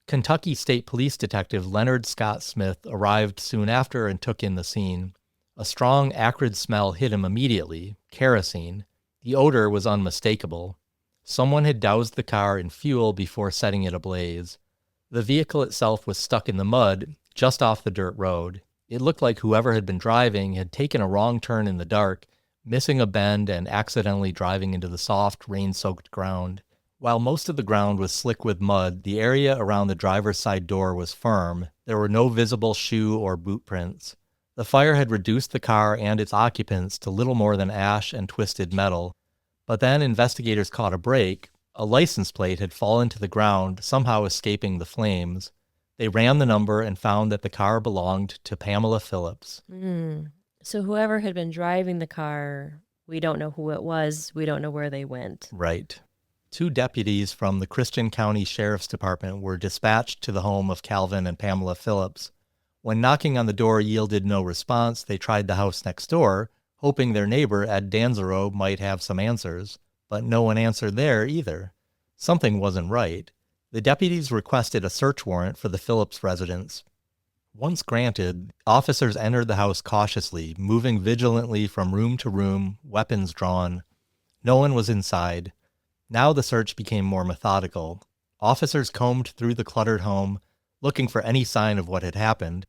A: Kentucky State Police Detective Leonard Scott Smith arrived soon after and took in the scene. A strong, acrid smell hit him immediately, kerosene. The odor was unmistakable. Someone had doused the car in fuel before setting it ablaze. The vehicle itself was stuck in the mud, just off the dirt road. It looked like whoever had been driving had taken a wrong turn in the dark, missing a bend and accidentally driving into the soft, rain-soaked ground. While most of the ground was slick with mud, the area around the driver's side door was firm. There were no visible shoe or boot prints. The fire had reduced the car and its occupants to little more than ash and twisted metal. But then investigators caught a break. A license plate had fallen to the ground, somehow escaping the flames. They ran the number and found that the car belonged to Pamela Phillips.
B: So whoever had been driving the car, we don't know who it was. We don't know where they went.
A: Right. 2 deputies from the Christian County Sheriff's Department were dispatched to the home of Calvin and Pamela Phillips. When knocking on the door yielded no response, they tried the house next door, hoping their neighbor, Ed Dansereau, might have some answers. But no one answered there either. Something wasn't right. The deputies requested a search warrant for the Phillips residence. Once granted, officers entered the house cautiously, moving vigilantly from room to room, weapons drawn. No one was inside. Now the search became more methodical. Officers combed through the cluttered home, looking for any sign of what had happened.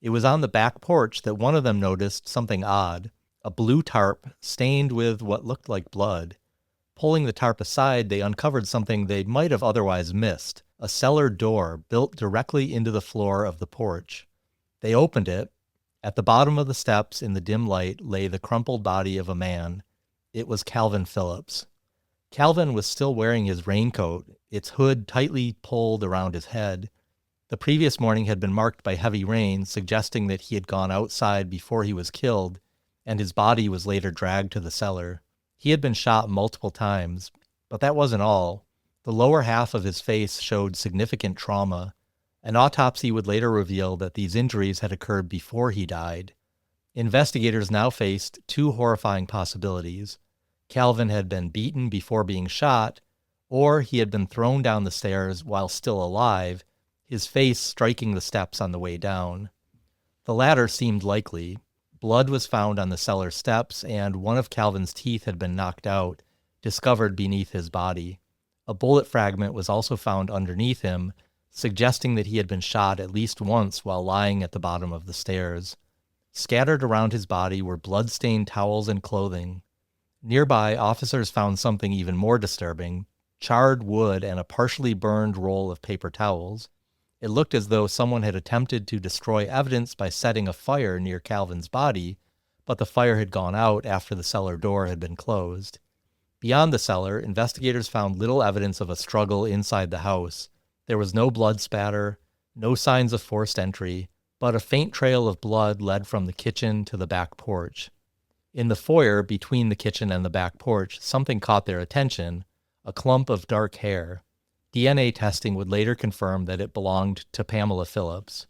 A: It was on the back porch that one of them noticed something odd, a blue tarp stained with what looked like blood. Pulling the tarp aside, they uncovered something they might have otherwise missed, a cellar door built directly into the floor of the porch. They opened it. At the bottom of the steps in the dim light lay the crumpled body of a man. It was Calvin Phillips. Calvin was still wearing his raincoat, its hood tightly pulled around his head. The previous morning had been marked by heavy rain, suggesting that he had gone outside before he was killed, and his body was later dragged to the cellar. He had been shot multiple times, but that wasn't all. The lower half of his face showed significant trauma. An autopsy would later reveal that these injuries had occurred before he died. Investigators now faced 2 horrifying possibilities. Calvin had been beaten before being shot, or he had been thrown down the stairs while still alive, his face striking the steps on the way down. The latter seemed likely. Blood was found on the cellar steps, and one of Calvin's teeth had been knocked out, discovered beneath his body. A bullet fragment was also found underneath him, suggesting that he had been shot at least once while lying at the bottom of the stairs. Scattered around his body were blood-stained towels and clothing. Nearby, officers found something even more disturbing, charred wood and a partially burned roll of paper towels. It looked as though someone had attempted to destroy evidence by setting a fire near Calvin's body, but the fire had gone out after the cellar door had been closed. Beyond the cellar, investigators found little evidence of a struggle inside the house. There was no blood spatter, no signs of forced entry, but a faint trail of blood led from the kitchen to the back porch. In the foyer between the kitchen and the back porch, something caught their attention, a clump of dark hair. DNA testing would later confirm that it belonged to Pamela Phillips.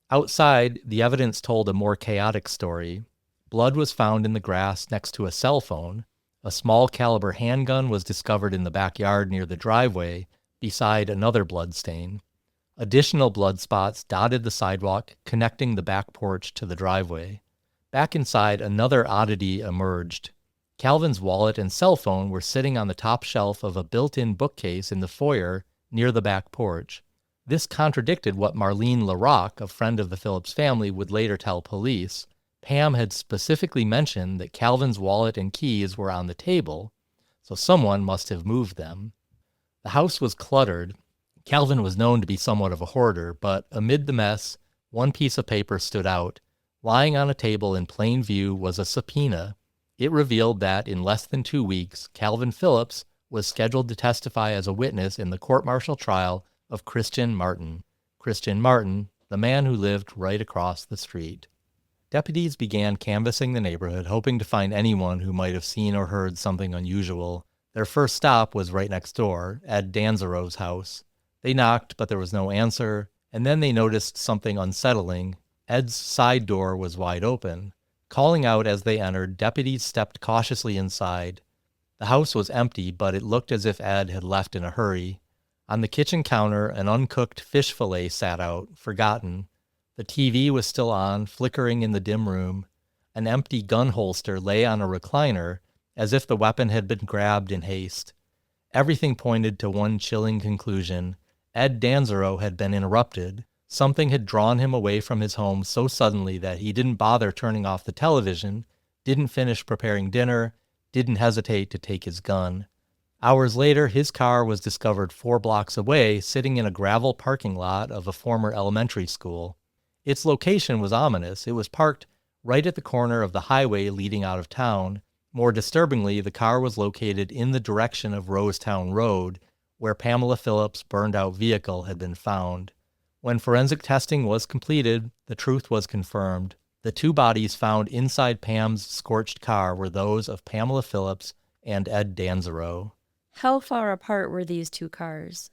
A: Outside, the evidence told a more chaotic story. Blood was found in the grass next to a cell phone. A small caliber handgun was discovered in the backyard near the driveway, beside another blood stain. Additional blood spots dotted the sidewalk, connecting the back porch to the driveway. Back inside, another oddity emerged. Calvin's wallet and cell phone were sitting on the top shelf of a built-in bookcase in the foyer near the back porch. This contradicted what Marlene LaRocque, a friend of the Phillips family, would later tell police. Pam had specifically mentioned that Calvin's wallet and keys were on the table, so someone must have moved them. The house was cluttered. Calvin was known to be somewhat of a hoarder, but amid the mess, one piece of paper stood out. Lying on a table in plain view was a subpoena. It revealed that in less than 2 weeks, Calvin Phillips was scheduled to testify as a witness in the court-martial trial of Christian Martin. Christian Martin, the man who lived right across the street. Deputies began canvassing the neighborhood, hoping to find anyone who might have seen or heard something unusual. Their first stop was right next door, Ed Dansereau's house. They knocked, but there was no answer, and then they noticed something unsettling. Ed's side door was wide open. Calling out as they entered, deputies stepped cautiously inside. The house was empty, but it looked as if Ed had left in a hurry. On the kitchen counter, an uncooked fish fillet sat out, forgotten. The TV was still on, flickering in the dim room. An empty gun holster lay on a recliner, as if the weapon had been grabbed in haste. Everything pointed to one chilling conclusion. Ed Dansereau had been interrupted. Something had drawn him away from his home so suddenly that he didn't bother turning off the television, didn't finish preparing dinner, didn't hesitate to take his gun. Hours later, his car was discovered 4 blocks away, sitting in a gravel parking lot of a former elementary school. Its location was ominous. It was parked right at the corner of the highway leading out of town. More disturbingly, the car was located in the direction of Rosetown Road, where Pamela Phillips' burned-out vehicle had been found. When forensic testing was completed, the truth was confirmed. The two bodies found inside Pam's scorched car were those of Pamela Phillips and Ed Dansereau.
B: How far apart were these two cars?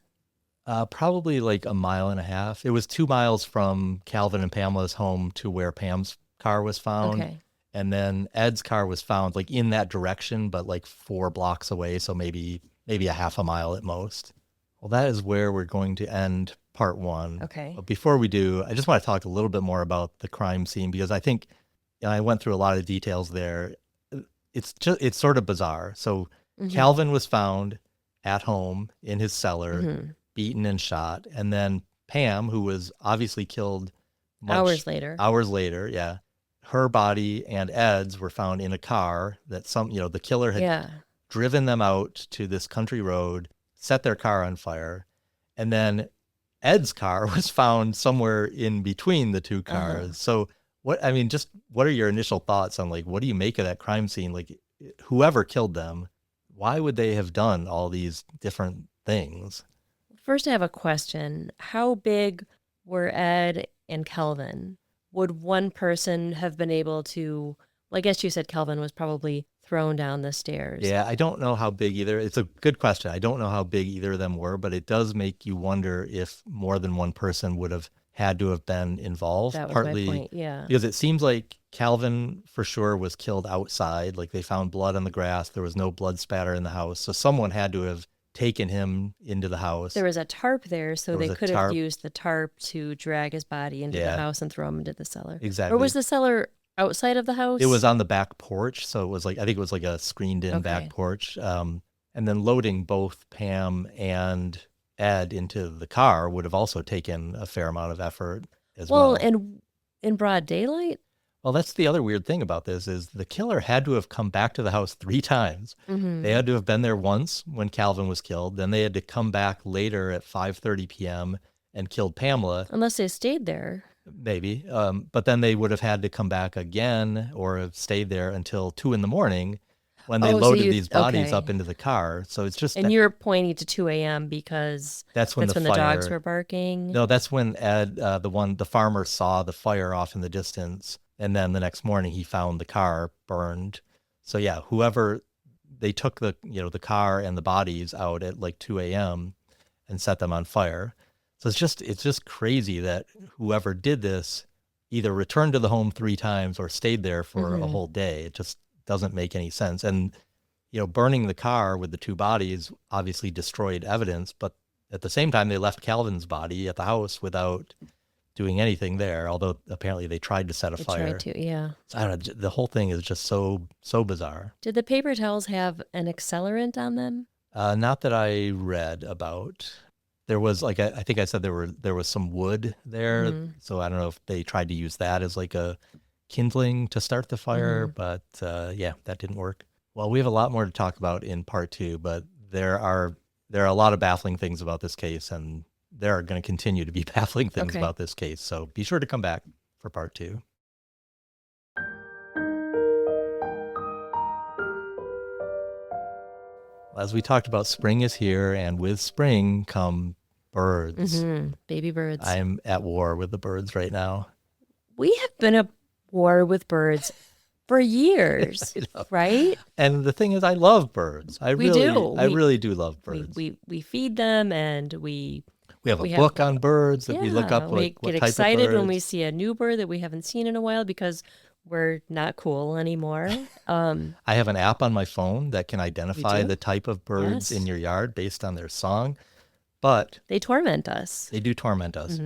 A: Probably like a mile and a half. It was 2 miles from Calvin and Pamela's home to where Pam's car was found.
B: Okay.
A: And then Ed's car was found like in that direction, but like 4 blocks away. So maybe a half a mile at most. Well, that is where we're going to end part 1.
B: Okay.
A: But before we do, I just want to talk a little bit more about the crime scene because I think I went through a lot of details there. It's sort of bizarre. So Calvin was found at home in his cellar, beaten and shot. And then Pam, who was obviously killed
B: Hours later,
A: yeah. Her body and Ed's were found in a car that the killer had driven them out to this country road, set their car on fire. And then Ed's car was found somewhere in between the two cars. So what are your initial thoughts on like, what do you make of that crime scene? Like whoever killed them, why would they have done all these different things?
B: First, I have a question. How big were Ed and Calvin? Would one person have been able to, well, I guess you said Calvin was probably thrown down the stairs.
A: Yeah, I don't know how big either. It's a good question. I don't know how big either of them were, but it does make you wonder if more than one person would have had to have been involved.
B: That was
A: partly
B: my point, yeah.
A: Because it seems like Calvin for sure was killed outside. Like they found blood on the grass. There was no blood spatter in the house. So someone had to have taken him into the house.
B: There was a tarp there, so they could have used the tarp to drag his body into the house and throw him into the cellar.
A: Exactly.
B: Or was the cellar outside of the house?
A: It was on the back porch, so it was like, I think it was like a screened-in back porch. And then loading both Pam and Ed into the car would have also taken a fair amount of effort as well.
B: Well, and in broad daylight?
A: Well, that's the other weird thing about this is the killer had to have come back to the house 3 times. They had to have been there once when Calvin was killed. Then they had to come back later at 5:30 p.m. and killed Pamela.
B: Unless they stayed there.
A: Maybe. But then they would have had to come back again or have stayed there until 2 in the morning when they loaded these bodies up into the car. So it's just...
B: And you're pointing to 2 a.m. because
A: that's when the
B: dogs were barking?
A: No, that's when Ed, the farmer, saw the fire off in the distance. And then the next morning he found the car burned. So yeah, they took the car and the bodies out at like 2 a.m. and set them on fire. So it's just crazy that whoever did this either returned to the home 3 times or stayed there for a whole day. It just doesn't make any sense. And, burning the car with the 2 bodies obviously destroyed evidence, but at the same time, they left Calvin's body at the house without doing anything there, although apparently they tried to set a fire.
B: Tried to, yeah.
A: So, I don't know, the whole thing is just so bizarre.
B: Did the paper towels have an accelerant on them?
A: Not that I read about. There was I think I said there was some wood there, so I don't know if they tried to use that as like a kindling to start the fire, but yeah, that didn't work. Well, we have a lot more to talk about in part 2, but there are a lot of baffling things about this case, and there are going to continue to be baffling things about this case. So be sure to come back for part 2. As we talked about, spring is here, and with spring come birds.
B: Baby birds.
A: I'm at war with the birds right now.
B: We have been at war with birds for years, right?
A: And the thing is, I love birds. I really do love birds.
B: We feed them, and we
A: have a book on birds that we look up.
B: We
A: what
B: get
A: type
B: excited
A: of birds.
B: when we see a new bird that we haven't seen in a while because we're not cool anymore.
A: I have an app on my phone that can identify the type of birds in your yard based on their song, but
B: they torment us.
A: They do torment us.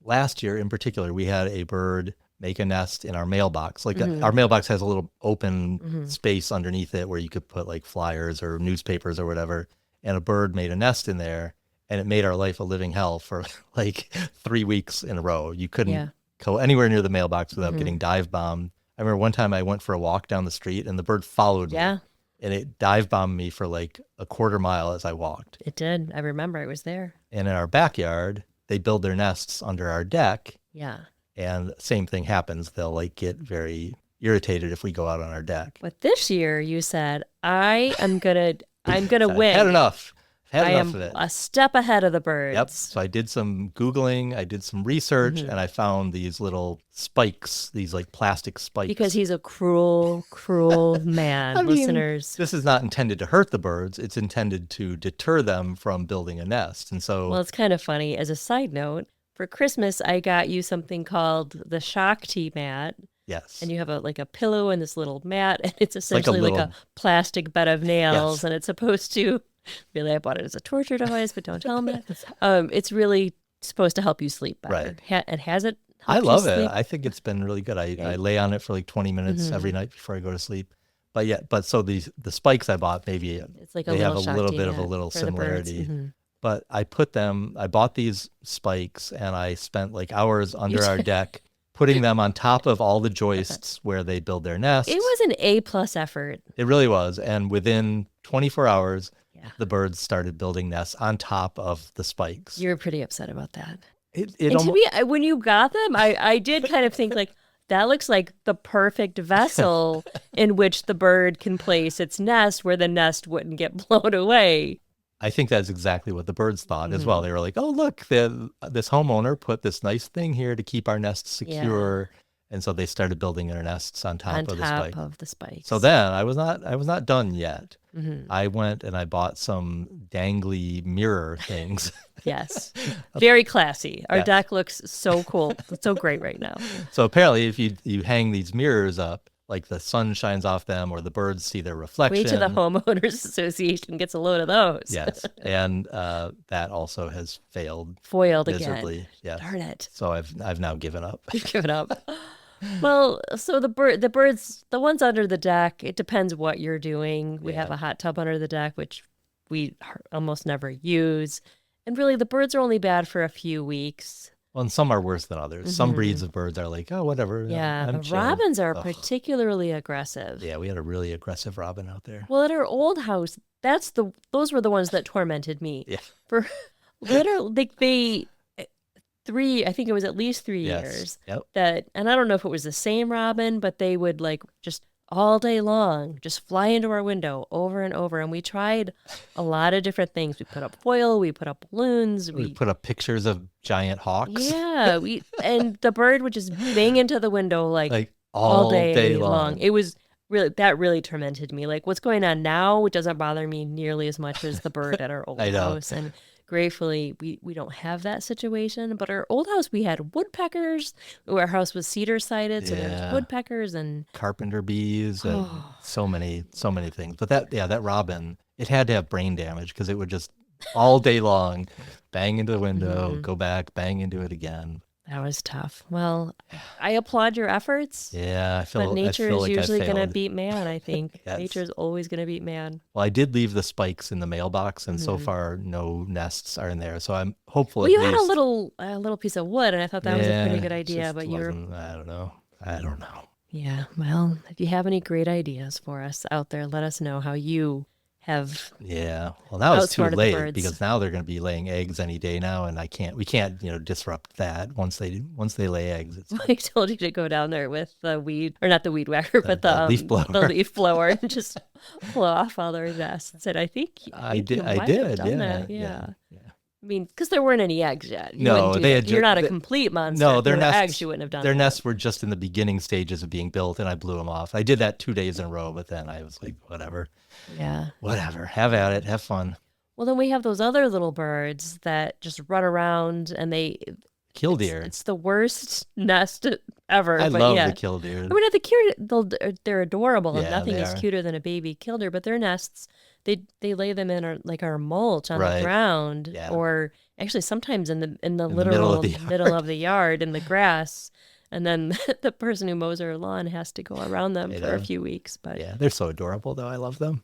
A: Last year, in particular, we had a bird make a nest in our mailbox. Like our mailbox has a little open space underneath it where you could put like flyers or newspapers or whatever. And a bird made a nest in there, and it made our life a living hell for like 3 weeks in a row. You couldn't go anywhere near the mailbox without getting dive bombed. I remember one time I went for a walk down the street and the bird followed me. And it dive bombed me for like a quarter mile as I walked.
B: It did. I remember I was there.
A: And in our backyard, they build their nests under our deck.
B: Yeah.
A: And same thing happens. They'll like get very irritated if we go out on our deck.
B: But this year you said, I'm gonna win.
A: Had enough. Had
B: I
A: enough
B: am
A: of it.
B: a step ahead of the birds.
A: Yep. So I did some Googling, I did some research,
B: Mm-hmm.
A: and I found these little spikes, these like plastic spikes.
B: Because he's a cruel, cruel man,
A: I mean,
B: listeners.
A: this is not intended to hurt the birds. It's intended to deter them from building a nest. And so,
B: Well, it's kind of funny. As a side note, for Christmas, I got you something called the Shakti mat.
A: yes.
B: And you have a pillow and this little mat, and it's essentially like a
A: little-
B: plastic bed of nails,
A: Yes.
B: and it's supposed to, really, I bought it as a torture device, but don't tell them that. It's really supposed to help you sleep better.
A: Right.
B: And has it
A: I
B: helped you
A: love it.
B: sleep?
A: I think it's been really good. I lay on it for like 20 minutes every night before I go to sleep. But so the spikes I bought, maybe
B: It's like a
A: they have a
B: little
A: little
B: Shakti
A: bit of a
B: mat
A: little
B: for the birds.
A: similarity.
B: Mhm.
A: But I bought these spikes and I spent like hours under our deck putting them on top of all the joists where they build their nests.
B: It was an A+ effort.
A: It really was. And within 24 hours,
B: Yeah.
A: the birds started building nests on top of the spikes.
B: You were pretty upset about that.
A: It
B: And to me, when you got them, I did kind of think like, that looks like the perfect vessel in which the bird can place its nest where the nest wouldn't get blown away.
A: I think that's exactly what the birds thought as
B: Mm-hmm.
A: well. They were like, oh, look, this homeowner put this nice thing here to keep our nests secure. And so they started building their nests on top of the spike.
B: Of the spikes.
A: So then I was not done yet.
B: Mm-hmm.
A: I went and I bought some dangly mirror things.
B: Yes. Very classy. Our
A: Yes.
B: deck looks so cool. It's so great right now.
A: So apparently if you hang these mirrors up, like the sun shines off them or the birds see their reflection.
B: Wait till the homeowners association gets a load of those.
A: Yes. And that also has failed
B: Foiled
A: miserably.
B: again.
A: Yes.
B: Darn it.
A: So I've now given up.
B: Give it up. Well, so the birds, the ones under the deck, it depends what you're doing. We have a hot tub under the deck, which we almost never use. And really, the birds are only bad for a few weeks.
A: Well, and some are worse than others. Some breeds of birds are like, oh, whatever.
B: Yeah,
A: I'm
B: but
A: chill.
B: robins are
A: Ugh.
B: particularly aggressive.
A: Yeah, we had a really aggressive robin out there.
B: Well, at our old house, those were the ones that tormented me.
A: Yeah.
B: For literally, like I think it was at least 3
A: Yes.
B: years.
A: Yep.
B: And I don't know if it was the same robin, but they would like just all day long just fly into our window over and over. And we tried a lot of different things. We put up foil, we put up balloons,
A: We put up pictures of giant hawks.
B: yeah, and the bird would just bang into the window like
A: all
B: day
A: long.
B: long. It was really tormented me. Like what's going on now, it doesn't bother me nearly as much as the bird at our old
A: I know.
B: house. And gratefully, we don't have that situation. But our old house, we had woodpeckers. Our house was cedar sided, so there
A: Yeah.
B: was woodpeckers and
A: Carpenter bees and so many things. But that robin, it had to have brain damage because it would just all day long bang into the window, go back, bang into it again.
B: that was tough. Well, I applaud your efforts.
A: Yeah, I feel
B: But nature
A: I feel
B: is
A: like I
B: usually going to
A: failed.
B: beat man, I think.
A: Yes.
B: Nature is always going to beat man.
A: Well, I did leave the spikes in the mailbox, and so far no nests are in there. So I'm hopeful.
B: Well, you
A: at
B: had a
A: least-
B: little piece of wood, and I thought that was a pretty
A: Yeah,
B: good
A: it
B: idea.
A: just
B: But you're,
A: wasn't- I don't know.
B: yeah. Well, if you have any great ideas for us out there, let us know how you have.
A: Yeah. Well, now it's too
B: Outsmarted the
A: late
B: birds.
A: because now they're going to be laying eggs any day now, and we can't disrupt that once they lay eggs. It's
B: I told you to go down there with the weed, or not the weed whacker, but the
A: leaf blower.
B: the leaf blower, and just blow off all their nests. And I think
A: I
B: you
A: did. I
B: might have
A: did.
B: done
A: Yeah,
B: that.
A: yeah.
B: I mean, because there weren't any eggs yet. You
A: No,
B: wouldn't do
A: they
B: that.
A: had
B: You're not a
A: they-
B: complete monster.
A: No,
B: If
A: their
B: there were
A: nests.
B: eggs, you wouldn't have done
A: Their
B: that.
A: nests were just in the beginning stages of being built, and I blew them off. I did that 2 days in a row, but then I was like, whatever,
B: Yeah.
A: have at it, have fun.
B: Well, then we have those other little birds that just run around, and
A: Killdeer.
B: it's the worst nest ever.
A: I
B: but
A: love
B: yeah.
A: the killdeer.
B: I mean, the cute, they're adorable, and
A: Yeah,
B: nothing
A: they
B: is
A: are.
B: cuter than a baby killdeer. But their nests, they lay them in our mulch on
A: Right.
B: the ground,
A: Yeah.
B: or actually sometimes in the
A: the
B: literal
A: middle of the
B: yard in the grass. And then the person who mows our lawn has to go around them
A: I
B: for a
A: know.
B: few weeks. But
A: Yeah, they're so adorable, though. I love them.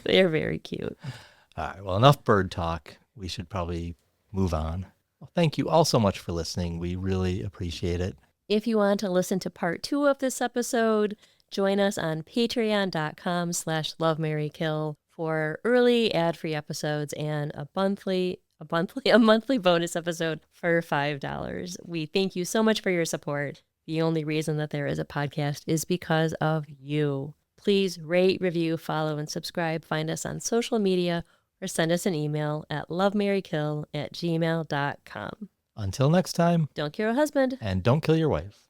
B: they're very cute.
A: All right. Well, enough bird talk. We should probably move on. Well, thank you all so much for listening. We really appreciate it.
B: If you want to listen to part 2 of this episode, join us on patreon.com/lovemarrykill for early ad-free episodes and a monthly bonus episode for $5. We thank you so much for your support. The only reason that there is a podcast is because of you. Please rate, review, follow, and subscribe. Find us on social media or send us an email at lovemarrykill@gmail.com.
A: Until next time,
B: Don't kill your husband.
A: and don't kill your wife.